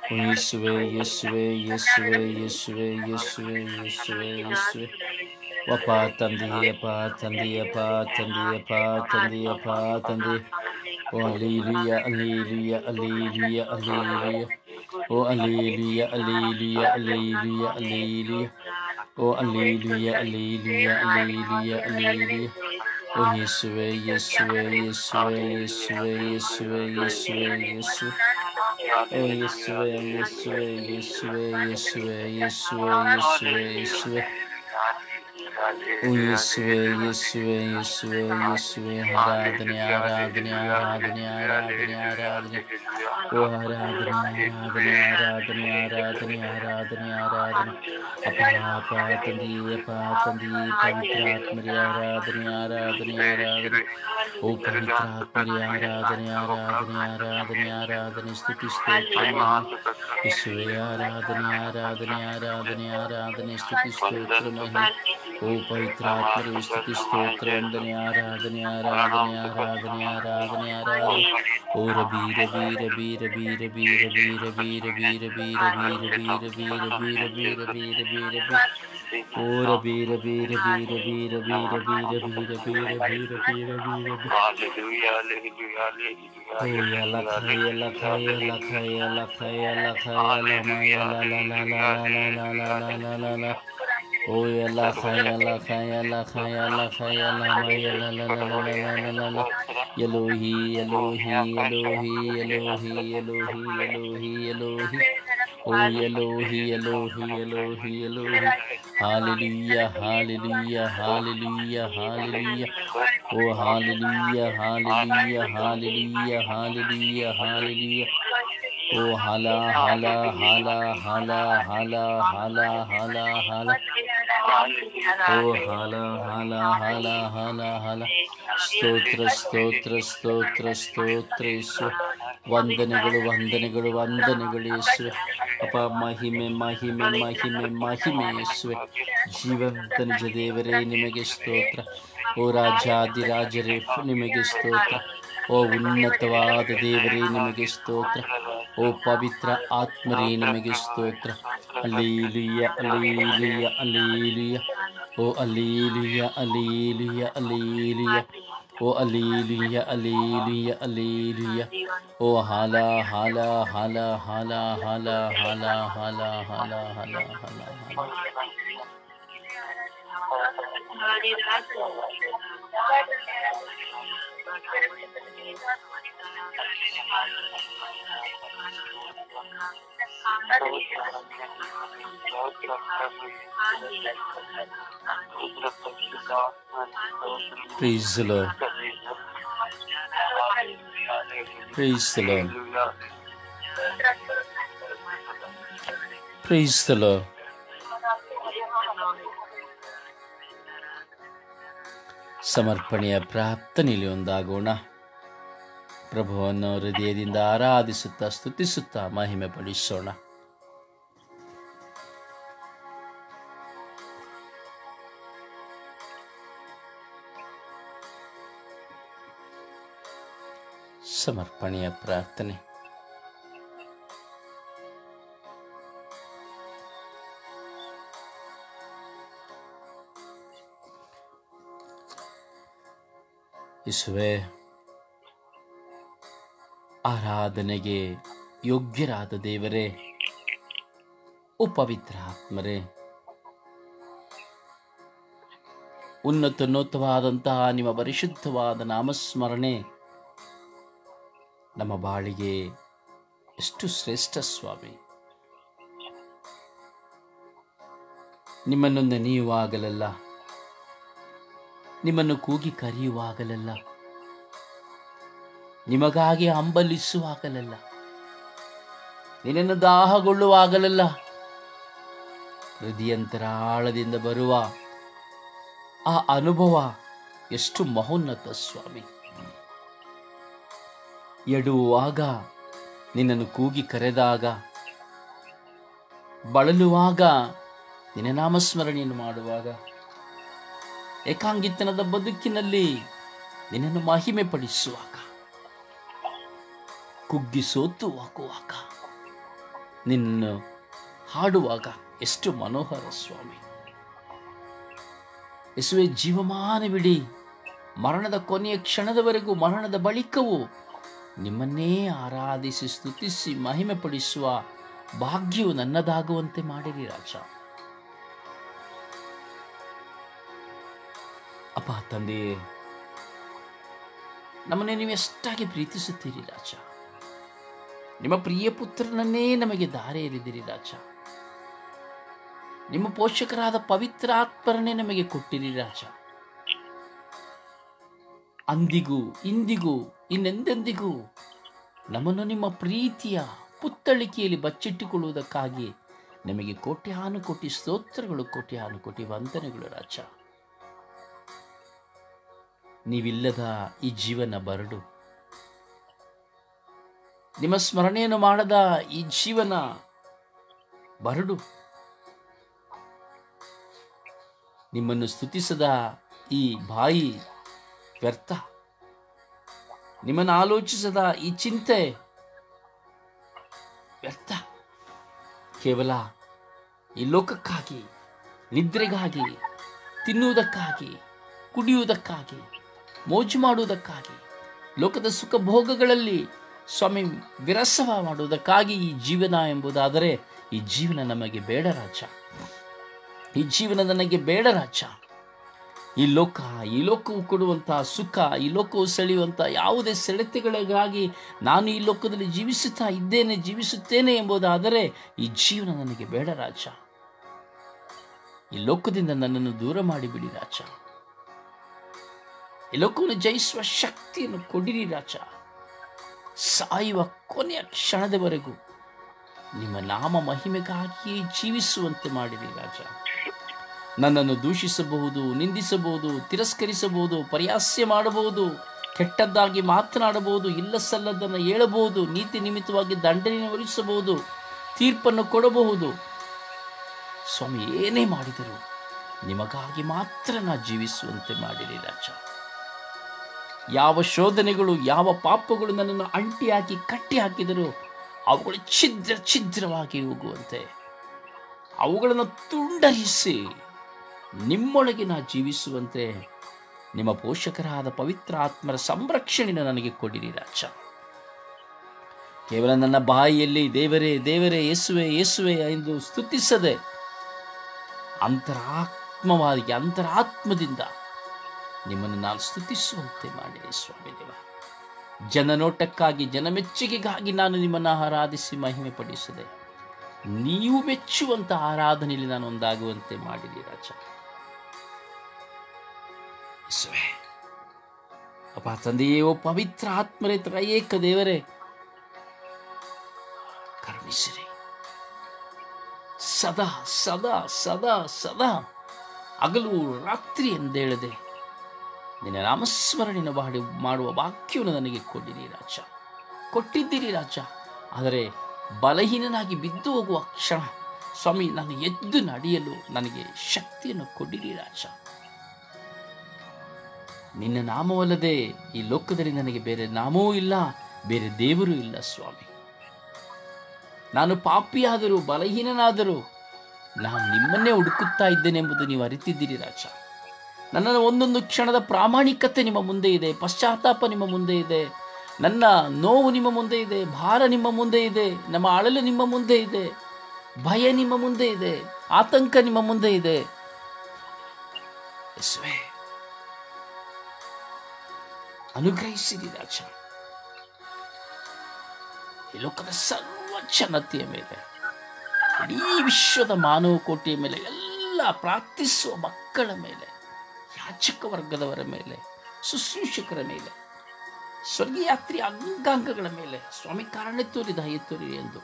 ಓ ಯೇಸುವೆ ಯೇಸುವೆ ಯೇಸುವೆ ಯೇಸುವೆ ಯೇಸುವೆ ಯೇಸುವೆ ಯೇಸುವೆ ಅಪ್ಪ ತಂದೆಯಪ್ಪ ತಂದೆಯಪ್ಪ ತಂದೆಯಪ್ಪ ತಂದೆಯಪ್ಪ ತಂದೆ ಓ ಹಲ್ಲೇಲೂಯ ಹಲ್ಲೇಲೂಯ ಹಲ್ಲೇಲೂಯ ಹಲ್ಲೇಲೂಯ ಓ ಹಲ್ಲೇಲೂಯ ಹಲ್ಲೇಲೂಯ ಹಲ್ಲೇಲೂಯ ಹಲ್ಲೇಲೂಯ ಓ ಹಲ್ಲೇಲೂಯ ಹಲ್ಲೇಲೂಯ ಹಲ್ಲೇಲೂಯ ಹಲ್ಲೇಲೂಯ ಓ ಯೇಸುವೆ ಯೇಸುವೆ ಯೇಸುವೆ ಯೇಸುವೆ ಯೇಸುವೆ ಯೇಸುವೆ ಯೇಸುವೆ ಓ ಯೇಸುವೆ ಯೇಸುವೆ ಯೇಸುವೆ ಯೇಸುವೆ ಯೇಸುವೆ ಯೇಸುವೆ ಯೇಸುವೆ ಓ ಯೇಸುವೆ ಯೇಸುವೆ ಯೇಸುವೆ ಯೇಸುವೆ ಆರಾಧನೆ ಆರಾಧನೆ ಆರಾಧನೆ ಆರಾಧನೆ ಆರಾಧನೆ ಓ ಆರಾಧನೆ ಆರಾಧನೆ ಆರಾಧನೆ ಆರಾಧನೆ ಆರಾಧನೆ ಆರಾಧನೆ ಅಪ ತಂದೆಯಪ್ಪ ತಂದೆ ಪವಿತ್ರಾತ್ಮರಿ ಆರಾಧನೆ ಆರಾಧನೆ ಆರಾಧನೆ ಓ ಪವಿತ್ರಾತ್ಮರಿ ಆರಾಧನೆ ಆರಾಧನೆ ಆರಾಧನೆ ಆರಾಧನೆ ಸ್ತುತಿ ಸ್ತೋತ್ರ ಯೇಸುವೆ ಆರಾಧನೆ ಆರಾಧನೆ ಆರಾಧನೆ ಆರಾಧನೆ ಸ್ತುತಿ ಸ್ತೋತ್ರ ಮಹಿಮೆ ಓ ಪವಿತ್ರಾತ್ಮರೇ ಸ್ತುತಿ ಸ್ತೋತ್ರ ವಂದನೆ ಆರಾಧನೆ ಆರಾಧನೆ ಆರಾಧನೆ ಆರಾಧನೆ ಆರಾಧನೆ ಓ ರಬಿ ರಬಿ ರಬಿ ರಬಿ ರಬಿ ರಬಿ ರಬಿ ರಬಿ ರಬಿ ರಬಿ ರಬಿ ರಬಿ ರಬಿ ರಬಿ ರಬಿ ರಬಿ ಓ ರಬಿ ರಬಿ ರಬಿ ರಬಿ ರಬಿ ರಬಿ ರಬಿ ರಬಿ ರಬಿ ರಬಿ ರಬಿ ರಬಿ ಓ ಯಲ ಖಾಯ ಲ ಖಾಯ ಲ ಖಾಯ ಲ ಖಾಯ ಲ ಖಾಯ ಲ ಮಯ ಲ ಲ ಲ ಲ ಲ ಲ ಲ ಲ ಲ ಲ ಓ ಯಲ ಖಾಯ ಲ ಖಾಯ ಲ ಖಾಯ ಲ ಖಾಯ ಲ ಮಯ ಲ ಲ ಲ ಲ ಲ ಲ ಲ ಎಲೋಹಿ ಎಲೋಹಿ ಎಲೋಹಿ ಎಲೋಹಿ ಎಲೋಹಿ ಎಲೋಹಿ ಎಲೋಹಿ ಓ ಎಲೋಹಿ ಎಲೋಹಿ ಎಲೋಹಿ ಎಲೋಹಿ ಹಾಲೆಲೂಯ ಹಾಲೆಲೂಯ ಹಾಲೆಲೂಯ ಹಾಲೆಲೂಯ ಓ hallelujah hallelujah hallelujah hallelujah hallelujah ಓ ಹಾಲ ಹಾಲ ಹಾಲ ಹಾಲ ಹಾಲ ಹಾಲ ಹಾಲ ಹಾಲ ಓ ಹಾಲ ಹಾಲ ಹಾಲ ಹಾಲ ಹಾಲ ಸ್ತೋತ್ರ ಸ್ತೋತ್ರ ಸ್ತೋತ್ರ ಸ್ತೋತ್ರ ಯೇಸು ವಂದನೆಗಳು ವಂದನೆಗಳು ವಂದನೆಗಳು ಯೇಸುವೆ ಅಪ್ಪ ಮಹಿಮೆ ಮಹಿಮೆ ಮಹಿಮೆ ಮಹಿಮೆ ಯೇಸುವೆ ಜೀವಂತ ನಿಜ ದೇವರೇ ನಿಮಗೆ ಸ್ತೋತ್ರ ಓ ರಾಜಾದಿರಾಜರೇ ನಿಮಗೆ ಸ್ತೋತ್ರ ಓ ಉನ್ನತವಾದ ದೇವರೇ ನಿಮಗೆ ಸ್ತೋತ್ರ ಓ ಪವಿತ್ರ ಆತ್ಮರೇ ನಿಮಗೆ ಸ್ತೋತ್ರ ಅಲ್ಲೀಲುಯ್ಯ ಅಲ್ಲೀಲುಯ್ಯ ಅಲ್ಲೀಲುಯ್ಯ ಓ ಅಲ್ಲೀಲುಯ್ಯ ಅಲ್ಲೀಲುಯ್ಯ ಅಲ್ಲೀಲುಯ್ಯ ಓ ಅಲ್ಲೀಲುಯ್ಯ ಅಲ್ಲೀಲುಯ್ಯ ಅಲ್ಲೀಲುಯ್ಯ ಓ ಹಾಲ ಹಾಲ ಹಾಲ ಹಾಲ ಹಾಲ ಹಾಲ ಹಾಲ ಹಾಲ ಹಾಲ ಹಾಲ ಹಾಲ Praise the Lord. Praise the Lord. Praise the Lord. ಸಮರ್ಪಣೆಯ ಪ್ರಾರ್ಥನೆಯಲ್ಲಿ ಒಂದಾಗೋಣ. ಪ್ರಭುವನ್ನು ಹೃದಯದಿಂದ ಆರಾಧಿಸುತ್ತಾ ಸ್ತುತಿಸುತ್ತಾ ಮಹಿಮೆ ಪಡಿಸೋಣ. ಸಮರ್ಪಣೆಯ ಪ್ರಾರ್ಥನೆ. ಯೇಸುವೇ, ಆರಾಧನೆಗೆ ಯೋಗ್ಯರಾದ ದೇವರೇ, ಓ ಪವಿತ್ರ ಆತ್ಮರೇ, ಉನ್ನತೋನ್ನತವಾದಂತಹ ನಿಮ್ಮ ಪರಿಶುದ್ಧವಾದ ನಾಮಸ್ಮರಣೆ ನಮ್ಮ ಬಾಳಿಗೆ ಎಷ್ಟು ಶ್ರೇಷ್ಠ ಸ್ವಾಮಿ. ನಿಮ್ಮನ್ನು ನೆನೆಯುವಾಗಲೆಲ್ಲ, ನಿಮ್ಮನ್ನು ಕೂಗಿ ಕರೆಯುವಾಗಲೆಲ್ಲ, ನಿಮಗಾಗಿ ಹಂಬಲಿಸುವಾಗಲೆಲ್ಲ, ನಿನ್ನನ್ನು ದಾಹಗೊಳ್ಳುವಾಗಲೆಲ್ಲ ಹೃದಯಂತರಾಳದಿಂದ ಬರುವ ಆ ಅನುಭವ ಎಷ್ಟು ಮಹೋನ್ನತ ಸ್ವಾಮಿ. ಎಡುವಾಗ ನಿನ್ನನ್ನು ಕೂಗಿ ಕರೆದಾಗ, ಬಳಲುವಾಗ ನಿನ್ನ ನಾಮಸ್ಮರಣೆಯನ್ನು ಮಾಡುವಾಗ, ಏಕಾಂಗಿತನದ ಬದುಕಿನಲ್ಲಿ ನಿನ್ನನ್ನು ಮಹಿಮೆ ಪಡಿಸುವಾಗ, ಕುಗ್ಗಿ ಸೋತು ಹಾಕುವಾಗ, ನಿನ್ನನ್ನು ಹಾಡುವಾಗ ಎಷ್ಟು ಮನೋಹರ ಸ್ವಾಮಿ. ಯೇಸುವೆ, ಜೀವಮಾನವಿಡೀ ಮರಣದ ಕೊನೆಯ ಕ್ಷಣದವರೆಗೂ, ಮರಣದ ಬಳಿಕವೂ ನಿಮ್ಮನ್ನೇ ಆರಾಧಿಸಿ ಸ್ತುತಿಸಿ ಮಹಿಮೆ ಪಡಿಸುವ ಭಾಗ್ಯವು ನನ್ನದಾಗುವಂತೆ ಮಾಡಿರಿ ರಾಜ. ಅಪ್ಪ ತಂದೆಯೇ, ನಮ್ಮನ್ನೇ ನೀವು ಎಷ್ಟಾಗಿ ಪ್ರೀತಿಸುತ್ತೀರಿ ರಾಜ. ನಿಮ್ಮ ಪ್ರಿಯ ಪುತ್ರನನ್ನೇ ನಮಗೆ ದಾರೆ ಎರೆದಿರಿ ರಾಜ. ನಿಮ್ಮ ಪೋಷಕರಾದ ಪವಿತ್ರ ಆತ್ಮರನ್ನೇ ನಮಗೆ ಕೊಟ್ಟಿರಿ ರಾಜ. ಅಂದಿಗೂ ಇಂದಿಗೂ ಇನ್ನೆಂದೆಂದಿಗೂ ನಮ್ಮನ್ನು ನಿಮ್ಮ ಪ್ರೀತಿಯ ಪುತ್ತಳಿಕೆಯಲ್ಲಿ ಬಚ್ಚಿಟ್ಟುಕೊಳ್ಳುವುದಕ್ಕಾಗಿ ನಮಗೆ ಕೋಟ್ಯಾನುಕೋಟಿ ಸ್ತೋತ್ರಗಳು, ಕೋಟ್ಯಾನುಕೋಟಿ ವಂದನೆಗಳು ರಾಜ. ನೀವಿಲ್ಲದ ಈ ಜೀವನ ಬರಡು, ನಿಮ್ಮ ಸ್ಮರಣೆಯನ್ನು ಮಾಡದ ಈ ಜೀವನ ಬರಡು, ನಿಮ್ಮನ್ನು ಸ್ತುತಿಸದ ಈ ಬಾಯಿ ವ್ಯರ್ಥ, ನಿಮ್ಮನ್ನು ಆಲೋಚಿಸದ ಈ ಚಿಂತೆ ವ್ಯರ್ಥ. ಕೇವಲ ಈ ಲೋಕಕ್ಕಾಗಿ, ನಿದ್ರೆಗಾಗಿ, ತಿನ್ನುವುದಕ್ಕಾಗಿ, ಕುಡಿಯುವುದಕ್ಕಾಗಿ, ಮೋಜು ಮಾಡುವುದಕ್ಕಾಗಿ, ಲೋಕದ ಸುಖ ಭೋಗಗಳಲ್ಲಿ ಸ್ವಾಮಿ ವಿರಸವ ಮಾಡುವುದಕ್ಕಾಗಿ ಈ ಜೀವನ ಎಂಬುದಾದರೆ, ಈ ಜೀವನ ನಮಗೆ ಬೇಡ ರಾಜ. ಈ ಜೀವನ ನನಗೆ ಬೇಡ ರಾಜ. ಈ ಲೋಕವು ಕೊಡುವಂತಹ ಸುಖ, ಈ ಲೋಕವು ಸೆಳೆಯುವಂತಹ ಯಾವುದೇ ಸೆಳೆತಗಳಿಗಾಗಿ ನಾನು ಈ ಲೋಕದಲ್ಲಿ ಜೀವಿಸುತ್ತೇನೆ ಎಂಬುದಾದರೆ ಈ ಜೀವನ ನನಗೆ ಬೇಡ ರಾಜ. ಈ ಲೋಕದಿಂದ ನನ್ನನ್ನು ದೂರ ಮಾಡಿಬಿಡಿ ರಾಜ. ಈ ಲೋಕವನ್ನು ಜಯಿಸುವ ಶಕ್ತಿಯನ್ನು ಕೊಡಿರಿ ರಾಜ. ಸಾಯುವ ಕೊನೆಯ ಕ್ಷಣದವರೆಗೂ ನಿಮ್ಮ ನಾಮ ಮಹಿಮೆಗಾಗಿ ಜೀವಿಸುವಂತೆ ಮಾಡಿರಿ ರಾಜ. ನನ್ನನ್ನು ದೂಷಿಸಬಹುದು, ನಿಂದಿಸಬಹುದು, ತಿರಸ್ಕರಿಸಬಹುದು, ಪರಿಹಾಸ್ಯ ಮಾಡಬಹುದು, ಕೆಟ್ಟದ್ದಾಗಿ ಮಾತನಾಡಬಹುದು, ಇಲ್ಲ ಸಲ್ಲದನ್ನು ಹೇಳಬಹುದು, ನೀತಿ ನಿಮಿತ್ತವಾಗಿ ದಂಡನೆಯನ್ನು ಹೊರಿಸಬಹುದು, ತೀರ್ಪನ್ನು ಕೊಡಬಹುದು. ಸ್ವಾಮಿ, ಏನೇ ಮಾಡಿದರೂ ನಿಮಗಾಗಿ ಮಾತ್ರ ನಾ ಜೀವಿಸುವಂತೆ ಮಾಡಿರಿ ರಾಜ. ಯಾವ ಶೋಧನೆಗಳು, ಯಾವ ಪಾಪಗಳು ನನ್ನನ್ನು ಅಂಟಿ ಹಾಕಿ ಕಟ್ಟಿ ಹಾಕಿದರೂ ಅವುಗಳು ಛಿದ್ರವಾಗಿ ಹೋಗುವಂತೆ, ಅವುಗಳನ್ನು ತುಂಡರಿಸಿ ನಿಮ್ಮೊಳಗೆ ನಾ ಜೀವಿಸುವಂತೆ ನಿಮ್ಮ ಪೋಷಕರಾದ ಪವಿತ್ರ ಆತ್ಮರ ಸಂರಕ್ಷಣೆಯನ್ನು ನನಗೆ ಕೊಡಿರಿ ರಾಜ. ಕೇವಲ ನನ್ನ ಬಾಯಿಯಲ್ಲಿ ದೇವರೇ ದೇವರೇ ಯೇಸುವೆ ಯೇಸುವೆ ಎಂದು ಸ್ತುತಿಸದೆ ಅಂತರಾತ್ಮದಿಂದ ನಿಮ್ಮನ್ನು ನಾನು ಸ್ತುತಿಸುವಂತೆ ಮಾಡಿರಿ ಸ್ವಾಮಿ ದೇವ. ಜನನೋಟಕ್ಕಾಗಿ, ಜನಮೆಚ್ಚುಗೆಗಾಗಿ ನಾನು ನಿಮ್ಮನ್ನು ಆರಾಧಿಸಿ ಮಹಿಮೆ ಪಡಿಸದೆ ನೀವು ಮೆಚ್ಚುವಂತ ಆರಾಧನೆಯಲ್ಲಿ ನಾನು ಒಂದಾಗುವಂತೆ ಮಾಡಿರಿ ರಾಜ. ಅಪ್ಪ ತಂದೆಯೇ, ಓ ಪವಿತ್ರ ಆತ್ಮರೇ, ತ್ರಯೇಕ ದೇವರೇ, ಕರುಣಿಸಿರಿ. ಸದಾ ಸದಾ ಸದಾ ಸದಾ ಹಗಲು ರಾತ್ರಿ ಎಂದೇಳದೆ ನಿನ್ನ ನಾಮಸ್ಮರಣೆಯನ್ನು ಮಾಡುವ ಭಾಗ್ಯವನ್ನು ನನಗೆ ಕೊಟ್ಟಿದ್ದೀರಿ ರಾಜ. ಆದರೆ ಬಲಹೀನನಾಗಿ ಬಿದ್ದು ಹೋಗುವ ಕ್ಷಣ ಸ್ವಾಮಿ, ನಾನು ಎದ್ದು ನಡೆಯಲು ನನಗೆ ಶಕ್ತಿಯನ್ನು ಕೊಡಿರಿ ರಾಜ. ನಿನ್ನ ನಾಮವಲ್ಲದೆ ಈ ಲೋಕದಲ್ಲಿ ನನಗೆ ಬೇರೆ ನಾಮವೂ ಇಲ್ಲ, ಬೇರೆ ದೇವರು ಇಲ್ಲ ಸ್ವಾಮಿ. ನಾನು ಪಾಪಿಯಾದರೂ ಬಲಹೀನನಾದರೂ ನಾನು ನಿಮ್ಮನ್ನೇ ಹುಡುಕುತ್ತಾ ಇದ್ದೇನೆಂಬುದು ನೀವು ಅರಿತಿದ್ದೀರಿ ರಾಜ. ನನ್ನ ಒಂದೊಂದು ಕ್ಷಣದ ಪ್ರಾಮಾಣಿಕತೆ ನಿಮ್ಮ ಮುಂದೆ ಇದೆ, ಪಶ್ಚಾತ್ತಾಪ ನಿಮ್ಮ ಮುಂದೆ ಇದೆ, ನನ್ನ ನೋವು ನಿಮ್ಮ ಮುಂದೆ ಇದೆ, ಭಾರ ನಿಮ್ಮ ಮುಂದೆ ಇದೆ, ನಮ್ಮ ಅಳಲು ನಿಮ್ಮ ಮುಂದೆ ಇದೆ, ಭಯ ನಿಮ್ಮ ಮುಂದೆ ಇದೆ, ಆತಂಕ ನಿಮ್ಮ ಮುಂದೆ ಇದೆ. ಯೇಸುವೇ, ಅನುಗ್ರಹಿಸಿರಿ ರಾಜ. ಈ ಲೋಕದ ಸರ್ವ ಜನತೆಯ ಮೇಲೆ, ಇಡೀ ವಿಶ್ವದ ಮಾನವ ಕೋಟಿಯ ಮೇಲೆ, ಎಲ್ಲ ಪ್ರಾರ್ಥಿಸುವ ಮಕ್ಕಳ ಮೇಲೆ, ಯಾಚಕ ವರ್ಗದವರ ಮೇಲೆ, ಶುಶ್ರೂಷಕರ ಮೇಲೆ, ಸ್ವರ್ಗಯಾತ್ರಿ ಅಂಗಾಂಗಗಳ ಮೇಲೆ ಸ್ವಾಮಿ ಕಾರಣ ತೋರಿ ದಯೆ ತೋರಿ ಎಂದು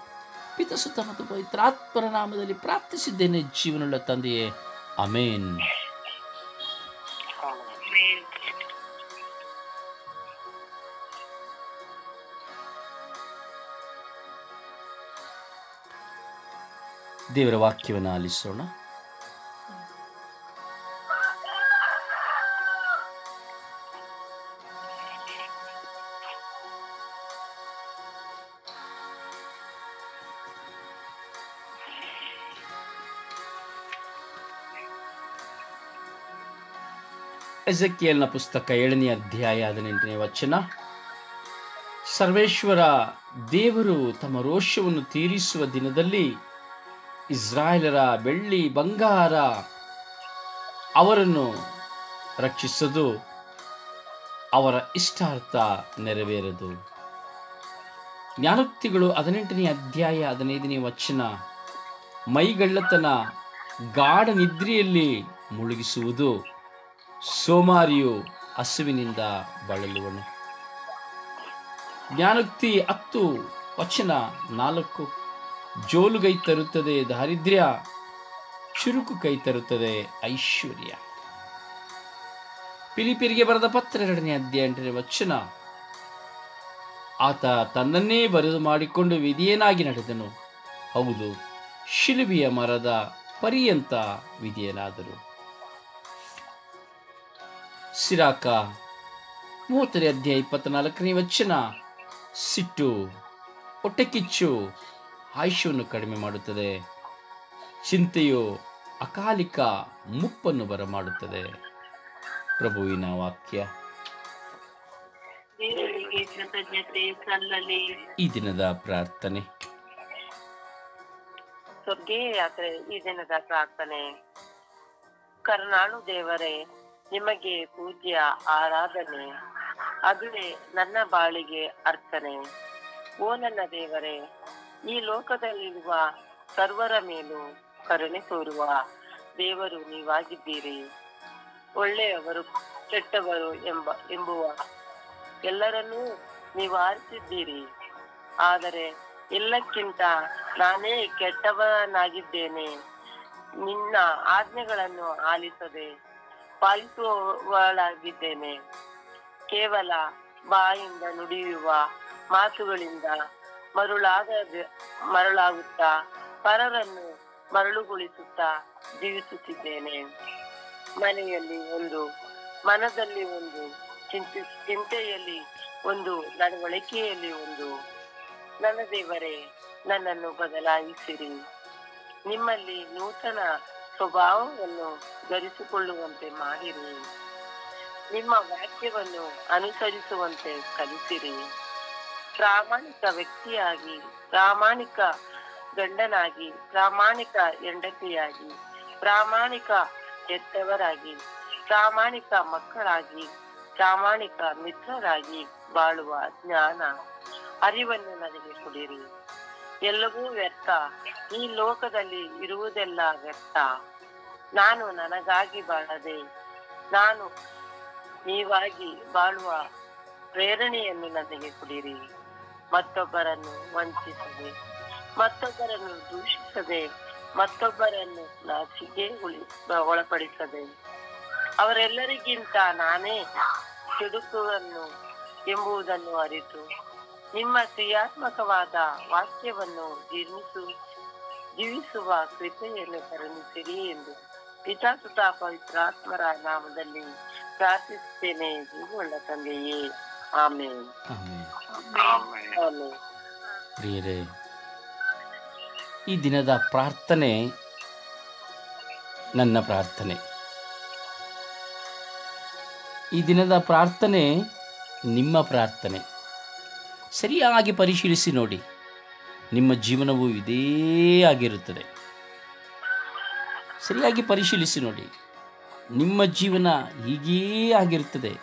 ಪಿತಸುತ್ತ ಮತ್ತು ಪವಿತ್ರಾತ್ಮರ ನಾಮದಲ್ಲಿ ಪ್ರಾರ್ಥಿಸಿದ್ದೇನೆ ಜೀವನವುಳ್ಳ ತಂದೆಯೇ, ಆಮೇನ್. ದೇವರ ವಾಕ್ಯವನ್ನು ಆಲಿಸೋಣ. ಎಜೆಕಿಯೇಲನ ಪುಸ್ತಕ 7ನೇ ಅಧ್ಯಾಯ 18ನೇ ವಚನ. ಸರ್ವೇಶ್ವರ ದೇವರು ತಮ್ಮ ರೋಷವನ್ನು ತೀರಿಸುವ ದಿನದಲ್ಲಿ ಇಸ್ರಾಯೇಲರ ಬೆಳ್ಳಿ ಬಂಗಾರ ಅವರನ್ನು ರಕ್ಷಿಸದು, ಅವರ ಇಷ್ಟಾರ್ಥ ನೆರವೇರದು. ಜ್ಞಾನೋಕ್ತಿಗಳು 18ನೇ ಅಧ್ಯಾಯ 15ನೇ ವಚನ. ಮೈಗಳ್ಳತನ ಗಾಢ ನಿದ್ರೆಯಲ್ಲಿ ಮುಳುಗಿಸುವುದು, ಸೋಮಾರಿಯು ಹಸುವಿನಿಂದ ಬಳಲುವನು. ಜ್ಞಾನೋಕ್ತಿ 10 ವಚನ 4. ಜೋಲು ಕೈ ತರುತ್ತದೆ ದಾರಿದ್ರ್ಯ, ಚುರುಕು ಕೈ ತರುತ್ತದೆ ಐಶ್ವರ್ಯ. ಫಿಲಿಪಿಯರಿಗೆ ಬರೆದ ಪತ್ರ 2ನೇ ಅಧ್ಯಾಯ 8ನೇ ವಚನ. ಆತ ತನ್ನನ್ನೇ ಬರೆದು ಮಾಡಿಕೊಂಡು ವಿಧಿಯನಾಗಿ ನಡೆದನು, ಹೌದು ಶಿಲುಬೆಯ ಮರದ ಪರ್ಯಂತ ವಿಧಿಯನಾದರು. ಸಿರಾಕ 30ನೇ ಅಧ್ಯಾಯ 24ನೇ ವಚನ. ಸಿಟ್ಟು, ಹೊಟ್ಟೆಕಿಚ್ಚು ಆಯುಷ್ಯವನ್ನು ಕಡಿಮೆ ಮಾಡುತ್ತದೆ, ಚಿಂತೆಯು ಅಕಾಲಿಕ ಮುಪ್ಪನ್ನು ಬರಮಾಡುತ್ತದೆ. ಪ್ರಭುವಿನ ವಾಕ್ಯ. ದೇವರಿಗೆ ಕೃತಜ್ಞತೆ ಸಲ್ಲಲಿ. ಈ ದಿನದ ಪ್ರಾರ್ಥನೆ. ಸ್ವರ್ಗೀಯ ಯಾತ್ರೆ ಈ ದಿನದ ಪ್ರಾರ್ಥನೆ. ಕರುಣಾಳು ದೇವರೇ, ನಿಮಗೆ ಪೂಜ್ಯ ಆರಾಧನೆ, ಅದುವೇ ನನ್ನ ಬಾಳಿಗೆ ಅರ್ಥನೆ. ಓ ನನ್ನ ದೇವರೇ, ಈ ಲೋಕದಲ್ಲಿರುವ ಸರ್ವರ ಮೇಲೂ ಕರುಣೆ ತೋರುವ ದೇವರು ನೀವಾಗಿದ್ದೀರಿ. ಒಳ್ಳೆಯವರು ಕೆಟ್ಟವರು ಎಂಬುವ ಎಲ್ಲರನ್ನೂ ನೀವು ಆರಿಸಿದ್ದೀರಿ. ಆದರೆ ಎಲ್ಲಕ್ಕಿಂತ ನಾನೇ ಕೆಟ್ಟವನಾಗಿದ್ದೇನೆ. ನಿನ್ನ ಆಜ್ಞೆಗಳನ್ನು ಆಲಿಸದೆ ಪಾಲಿಸುವವಳಾಗಿದ್ದೇನೆ. ಕೇವಲ ಬಾಯಿಂದ ನುಡಿಯುವ ಮಾತುಗಳಿಂದ ಮರಳಾಗುತ್ತಾ ಪರರನ್ನು ಮರಳುಗೊಳಿಸುತ್ತಾ ಜೀವಿಸುತ್ತಿದ್ದೇನೆ. ಮನೆಯಲ್ಲಿ ಒಂದು, ಮನದಲ್ಲಿ ಒಂದು, ಚಿಂತೆಯಲ್ಲಿ ಒಂದು, ನಡವಳಿಕೆಯಲ್ಲಿ ಒಂದು. ನನ್ನ ದೇವರೇ, ನನ್ನನ್ನು ಬದಲಾಯಿಸಿರಿ. ನಿಮ್ಮಲ್ಲಿ ನೂತನ ಸ್ವಭಾವವನ್ನು ಧರಿಸಿಕೊಳ್ಳುವಂತೆ ಮಾಡಿರಿ. ನಿಮ್ಮ ವಾಕ್ಯವನ್ನು ಅನುಸರಿಸುವಂತೆ ಕಲಿಸಿರಿ. ಪ್ರಾಮಾಣಿಕ ವ್ಯಕ್ತಿಯಾಗಿ, ಪ್ರಾಮಾಣಿಕ ಗಂಡನಾಗಿ, ಪ್ರಾಮಾಣಿಕ ಹೆಂಡತಿಯಾಗಿ, ಪ್ರಾಮಾಣಿಕ ಹೆತ್ತವರಾಗಿ, ಪ್ರಾಮಾಣಿಕ ಮಕ್ಕಳಾಗಿ, ಪ್ರಾಮಾಣಿಕ ಮಿತ್ರರಾಗಿ ಬಾಳುವ ಜ್ಞಾನ ಅರಿವನ್ನು ನನಗೆ ಕೊಡಿರಿ. ಎಲ್ಲವೂ ವ್ಯರ್ಥ, ಈ ಲೋಕದಲ್ಲಿ ಇರುವುದೆಲ್ಲ ವ್ಯರ್ಥ. ನಾನು ನನಗಾಗಿ ಬಾಳದೆ ನಾನು ನೀವಾಗಿ ಬಾಳುವ ಪ್ರೇರಣೆಯನ್ನು ನನಗೆ ಕೊಡಿರಿ. ಮತ್ತೊಬ್ಬರನ್ನು ವಂಚಿಸದೆ, ಮತ್ತೊಬ್ಬರನ್ನು ದೂಷಿಸದೆ, ಮತ್ತೊಬ್ಬರನ್ನು ನಾಚಿಕೆ ಒಳಪಡಿಸದೆ, ಅವರೆಲ್ಲರಿಗಿಂತ ನಾನೇ ಕೆಡುಕುವನ್ನು ಎಂಬುದನ್ನು ಅರಿತು ನಿಮ್ಮ ಕ್ರಿಯಾತ್ಮಕವಾದ ವಾಕ್ಯವನ್ನು ಜೀವಿಸುವ ಕೃಪೆಯನ್ನು ಕರುಣಿಸಿರಿ ಎಂದು ಪಿತಾಸುತ ಪವಿತ್ರಾತ್ಮರ ನಾಮದಲ್ಲಿ ಪ್ರಾರ್ಥಿಸುತ್ತೇನೆ. ಜೀವವುಳ್ಳ ತಂದೆಯೇ, ಆಮೇನ್ ಆಮೇನ್. ಆಮೆನ್. ಆಮೇನ್. ಪ್ರಿಯರೇ, ಈ ದಿನದ ಪ್ರಾರ್ಥನೆ ನನ್ನ ಪ್ರಾರ್ಥನೆ. ಈ ದಿನದ ಪ್ರಾರ್ಥನೆ ನಿಮ್ಮ ಪ್ರಾರ್ಥನೆ. ಸರಿಯಾಗಿ ಪರಿಶೀಲಿಸಿ ನೋಡಿ, ನಿಮ್ಮ ಜೀವನವು ಇದೇ ಆಗಿರುತ್ತದೆ. ಸರಿಯಾಗಿ ಪರಿಶೀಲಿಸಿ ನೋಡಿ, ನಿಮ್ಮ ಜೀವನ ಹೀಗೇ ಆಗಿರುತ್ತದೆ,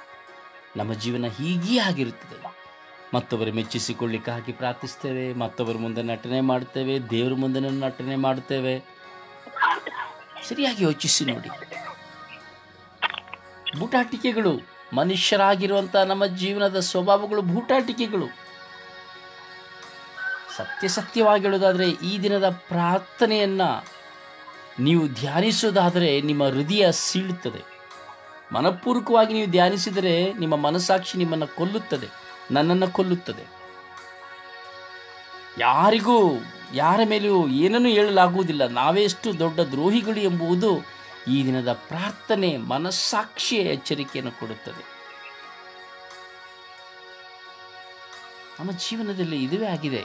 ನಮ್ಮ ಜೀವನ ಹೀಗೇ ಆಗಿರುತ್ತದೆ. ಮತ್ತೊಬ್ಬರು ಮೆಚ್ಚಿಸಿಕೊಳ್ಳಿಕ್ಕಾಗಿ ಪ್ರಾರ್ಥಿಸ್ತೇವೆ, ಮತ್ತೊಬ್ಬರ ಮುಂದೆ ನಟನೆ ಮಾಡ್ತೇವೆ, ದೇವರ ಮುಂದೆ ನಟನೆ ಮಾಡ್ತೇವೆ. ಸರಿಯಾಗಿ ಯೋಚಿಸಿ ನೋಡಿ. ಬೂಟಾಟಿಕೆಗಳು, ಮನುಷ್ಯರಾಗಿರುವಂಥ ನಮ್ಮ ಜೀವನದ ಸ್ವಭಾವಗಳು ಬೂಟಾಟಿಕೆಗಳು. ಸತ್ಯವಾಗಿ ಹೇಳೋದಾದರೆ, ಈ ದಿನದ ಪ್ರಾರ್ಥನೆಯನ್ನು ನೀವು ಧ್ಯಾನಿಸೋದಾದರೆ ನಿಮ್ಮ ಹೃದಯ ಸೀಳುತ್ತದೆ. ಮನಪೂರ್ವಕವಾಗಿ ನೀವು ಧ್ಯಾನಿಸಿದರೆ ನಿಮ್ಮ ಮನಸ್ಸಾಕ್ಷಿ ನಿಮ್ಮನ್ನು ಕೊಲ್ಲುತ್ತದೆ, ನನ್ನನ್ನು ಕೊಲ್ಲುತ್ತದೆ. ಯಾರಿಗೂ ಯಾರ ಮೇಲೆಯೂ ಏನನ್ನೂ ಹೇಳಲಾಗುವುದಿಲ್ಲ. ನಾವೇ ಎಷ್ಟು ದೊಡ್ಡ ದ್ರೋಹಿಗಳು ಎಂಬುದು ಈ ದಿನದ ಪ್ರಾರ್ಥನೆ ಮನಸ್ಸಾಕ್ಷಿಯ ಎಚ್ಚರಿಕೆಯನ್ನು ಕೊಡುತ್ತದೆ. ನಮ್ಮ ಜೀವನದಲ್ಲಿ ಇದುವೇ ಆಗಿದೆ.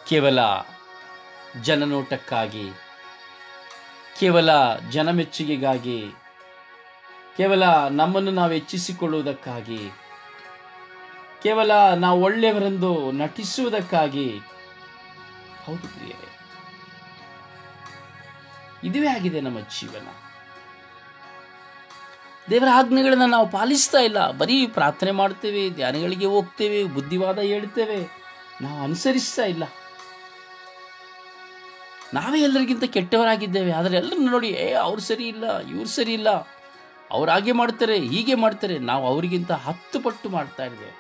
ಕೇವಲ ಜನನೋಟಕ್ಕಾಗಿ, ಕೇವಲ ಜನಮೆಚ್ಚುಗೆಗಾಗಿ, ಕೇವಲ ನಮ್ಮನ್ನು ನಾವು ಹೆಚ್ಚಿಸಿಕೊಳ್ಳುವುದಕ್ಕಾಗಿ, ಕೇವಲ ನಾವು ಒಳ್ಳೆಯವರೆಂದು ನಟಿಸುವುದಕ್ಕಾಗಿ. ಹೌದು ಪ್ರಿಯರೇ, ಇದುವೇ ಆಗಿದೆ ನಮ್ಮ ಜೀವನ. ದೇವರ ಆಜ್ಞೆಗಳನ್ನು ನಾವು ಪಾಲಿಸ್ತಾ ಇಲ್ಲ. ಬರೀ ಪ್ರಾರ್ಥನೆ ಮಾಡ್ತೇವೆ, ಧ್ಯಾನಗಳಿಗೆ ಹೋಗ್ತೇವೆ, ಬುದ್ಧಿವಾದ ಹೇಳ್ತೇವೆ, ನಾವು ಅನುಸರಿಸ್ತಾ ಇಲ್ಲ. ನಾವೇ ಎಲ್ಲರಿಗಿಂತ ಕೆಟ್ಟವರಾಗಿದ್ದೇವೆ. ಆದರೆ ಎಲ್ಲರನ್ನು ನೋಡಿ, ಅವ್ರು ಸರಿ ಇಲ್ಲ, ಇವ್ರು ಸರಿ ಇಲ್ಲ, ಅವ್ರು ಹಾಗೆ ಮಾಡ್ತಾರೆ, ಹೀಗೆ ಮಾಡ್ತಾರೆ. ನಾವು ಅವರಿಗಿಂತ 10 ಪಟ್ಟು ಮಾಡ್ತಾ ಇದ್ದೇವೆ.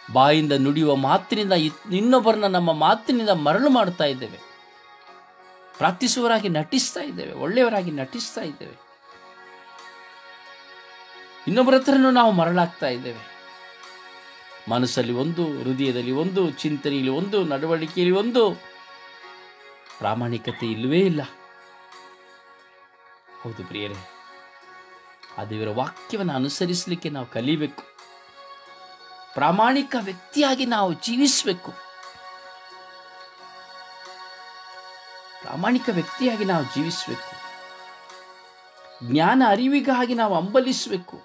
ಬಾಯಿಂದ ನುಡಿಯುವ ಮಾತಿನಿಂದ ಇನ್ನೊಬ್ಬರನ್ನ ನಮ್ಮ ಮಾತಿನಿಂದ ಮರಳು ಮಾಡ್ತಾ ಇದ್ದೇವೆ. ಪ್ರಾರ್ಥಿಸುವವರಾಗಿ ನಟಿಸ್ತಾ ಇದ್ದೇವೆ, ಒಳ್ಳೆಯವರಾಗಿ ನಟಿಸ್ತಾ ಇದ್ದೇವೆ. ಇನ್ನೊಬ್ಬರ ಹತ್ರನೂ ನಾವು ಮರಳಾಗ್ತಾ ಇದ್ದೇವೆ. ಮನಸ್ಸಲ್ಲಿ ಒಂದು, ಹೃದಯದಲ್ಲಿ ಒಂದು, ಚಿಂತನೆಯಲ್ಲಿ ಒಂದು, ನಡವಳಿಕೆಯಲ್ಲಿ ಒಂದು. ಪ್ರಾಮಾಣಿಕತೆ ಇಲ್ಲವೇ ಇಲ್ಲ. ಹೌದು ಪ್ರಿಯರೇ, ಆ ದೇವರ ವಾಕ್ಯವನ್ನು ಅನುಸರಿಸಲಿಕ್ಕೆ ನಾವು ಕಲಿಬೇಕು. ಪ್ರಾಮಾಣಿಕ ವ್ಯಕ್ತಿಯಾಗಿ ನಾವು ಜೀವಿಸಬೇಕು. ಪ್ರಾಮಾಣಿಕ ವ್ಯಕ್ತಿಯಾಗಿ ನಾವು ಜೀವಿಸಬೇಕು. ಜ್ಞಾನ ಅರಿವಿಗಾಗಿ ನಾವು ಹಂಬಲಿಸಬೇಕು.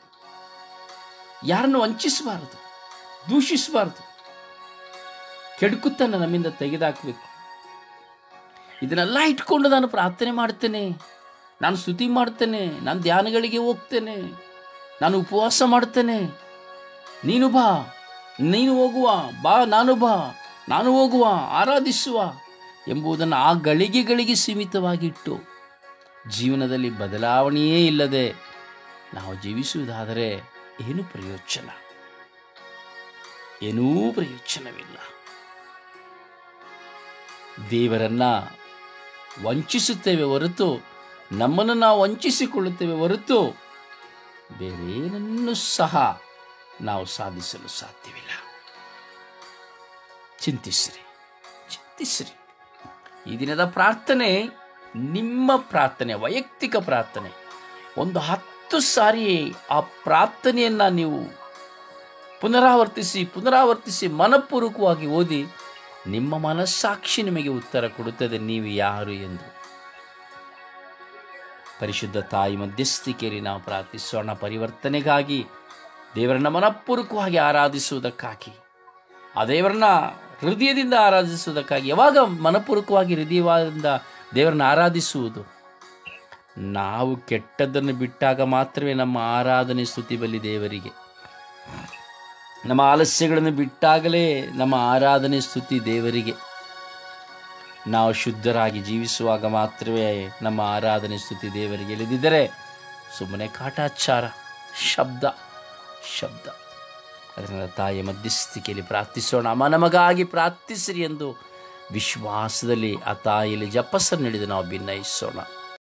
ಯಾರನ್ನು ವಂಚಿಸಬಾರದು, ದೂಷಿಸಬಾರದು. ಕೆಡುಕುತನ ನಮ್ಮಿಂದ ತೆಗೆದುಹಾಕಬೇಕು. ಇದನ್ನೆಲ್ಲ ಇಟ್ಕೊಂಡು ನಾನು ಪ್ರಾರ್ಥನೆ ಮಾಡ್ತೇನೆ, ನಾನು ಸ್ತುತಿ ಮಾಡ್ತೇನೆ, ನಾನು ಧ್ಯಾನಗಳಿಗೆ ಹೋಗ್ತೇನೆ, ನಾನು ಉಪವಾಸ ಮಾಡ್ತೇನೆ, ನೀನು ಬಾ, ನೀನು ಹೋಗುವ, ಬಾ, ನಾನು ಹೋಗುವ, ಆರಾಧಿಸುವ ಎಂಬುದನ್ನು ಆ ಗಳಿಗೆಗಳಿಗೆ ಸೀಮಿತವಾಗಿಟ್ಟು ಜೀವನದಲ್ಲಿ ಬದಲಾವಣೆಯೇ ಇಲ್ಲದೆ ನಾವು ಜೀವಿಸುವುದಾದರೆ ಏನೂ ಪ್ರಯೋಜನವಿಲ್ಲ. ದೇವರನ್ನ ವಂಚಿಸುತ್ತೇವೆ ಹೊರತು, ನಮ್ಮನ್ನು ನಾವು ವಂಚಿಸಿಕೊಳ್ಳುತ್ತೇವೆ ಹೊರತು ಬೇರೇನನ್ನು ಸಹ ನಾವು ಸಾಧಿಸಲು ಸಾಧ್ಯವಿಲ್ಲ. ಚಿಂತಿಸಿರಿ. ಈ ದಿನದ ಪ್ರಾರ್ಥನೆ ನಿಮ್ಮ ಪ್ರಾರ್ಥನೆ, ವೈಯಕ್ತಿಕ ಪ್ರಾರ್ಥನೆ. ಒಂದು 10 ಸಾರಿ ಆ ಪ್ರಾರ್ಥನೆಯನ್ನು ನೀವು ಪುನರಾವರ್ತಿಸಿ ಮನಪೂರ್ವಕವಾಗಿ ಓದಿ, ನಿಮ್ಮ ಮನಸ್ಸಾಕ್ಷಿ ನಿಮಗೆ ಉತ್ತರ ಕೊಡುತ್ತದೆ ನೀವು ಯಾರು ಎಂದು. ಪರಿಶುದ್ಧ ತಾಯಿ ಮಧ್ಯಸ್ಥಿಕೆಯಲ್ಲಿ ನಾವು ಪ್ರಾರ್ಥಿಸೋಣ. ಪರಿವರ್ತನೆಗಾಗಿ, ದೇವರನ್ನ ಮನಪೂರ್ವಕವಾಗಿ ಆರಾಧಿಸುವುದಕ್ಕಾಗಿ, ಆ ದೇವರನ್ನ ಹೃದಯದಿಂದ ಆರಾಧಿಸುವುದಕ್ಕಾಗಿ. ಯಾವಾಗ ಮನಪೂರ್ವಕವಾಗಿ ಹೃದಯದಿಂದ ದೇವರನ್ನ ಆರಾಧಿಸುವುದು? ನಾವು ಕೆಟ್ಟದ್ದನ್ನು ಬಿಟ್ಟಾಗ ಮಾತ್ರವೇ ನಮ್ಮ ಆರಾಧನೆ ಸ್ತುತಿ ಬಲಿ ದೇವರಿಗೆ. ನಮ್ಮ ಆಲಸ್ಯಗಳನ್ನು ಬಿಟ್ಟಾಗಲೇ ನಮ್ಮ ಆರಾಧನೆ ಸ್ತುತಿ ದೇವರಿಗೆ. ನಾವು ಶುದ್ಧರಾಗಿ ಜೀವಿಸುವಾಗ ಮಾತ್ರವೇ ನಮ್ಮ ಆರಾಧನೆ ಸ್ತುತಿ ದೇವರಿಗೆ. ಇಲ್ಲದಿದ್ದರೆ ಸುಮ್ಮನೆ ಕಾಟಾಚಾರ, ಶಬ್ದ. ಅದರಿಂದ ತಾಯಿಯ ಮಧ್ಯಸ್ಥಿಕೆಯಲ್ಲಿ ಪ್ರಾರ್ಥಿಸೋಣ. ಅಮ್ಮ ನಮಗಾಗಿ ಪ್ರಾರ್ಥಿಸಿರಿ ಎಂದು ವಿಶ್ವಾಸದಲ್ಲಿ ಆ ತಾಯಿಯಲ್ಲಿ ಜಪಸ್ಸನ್ನು ಹಿಡಿದು ನಾವು ಭಿನ್ನಯಿಸೋಣ.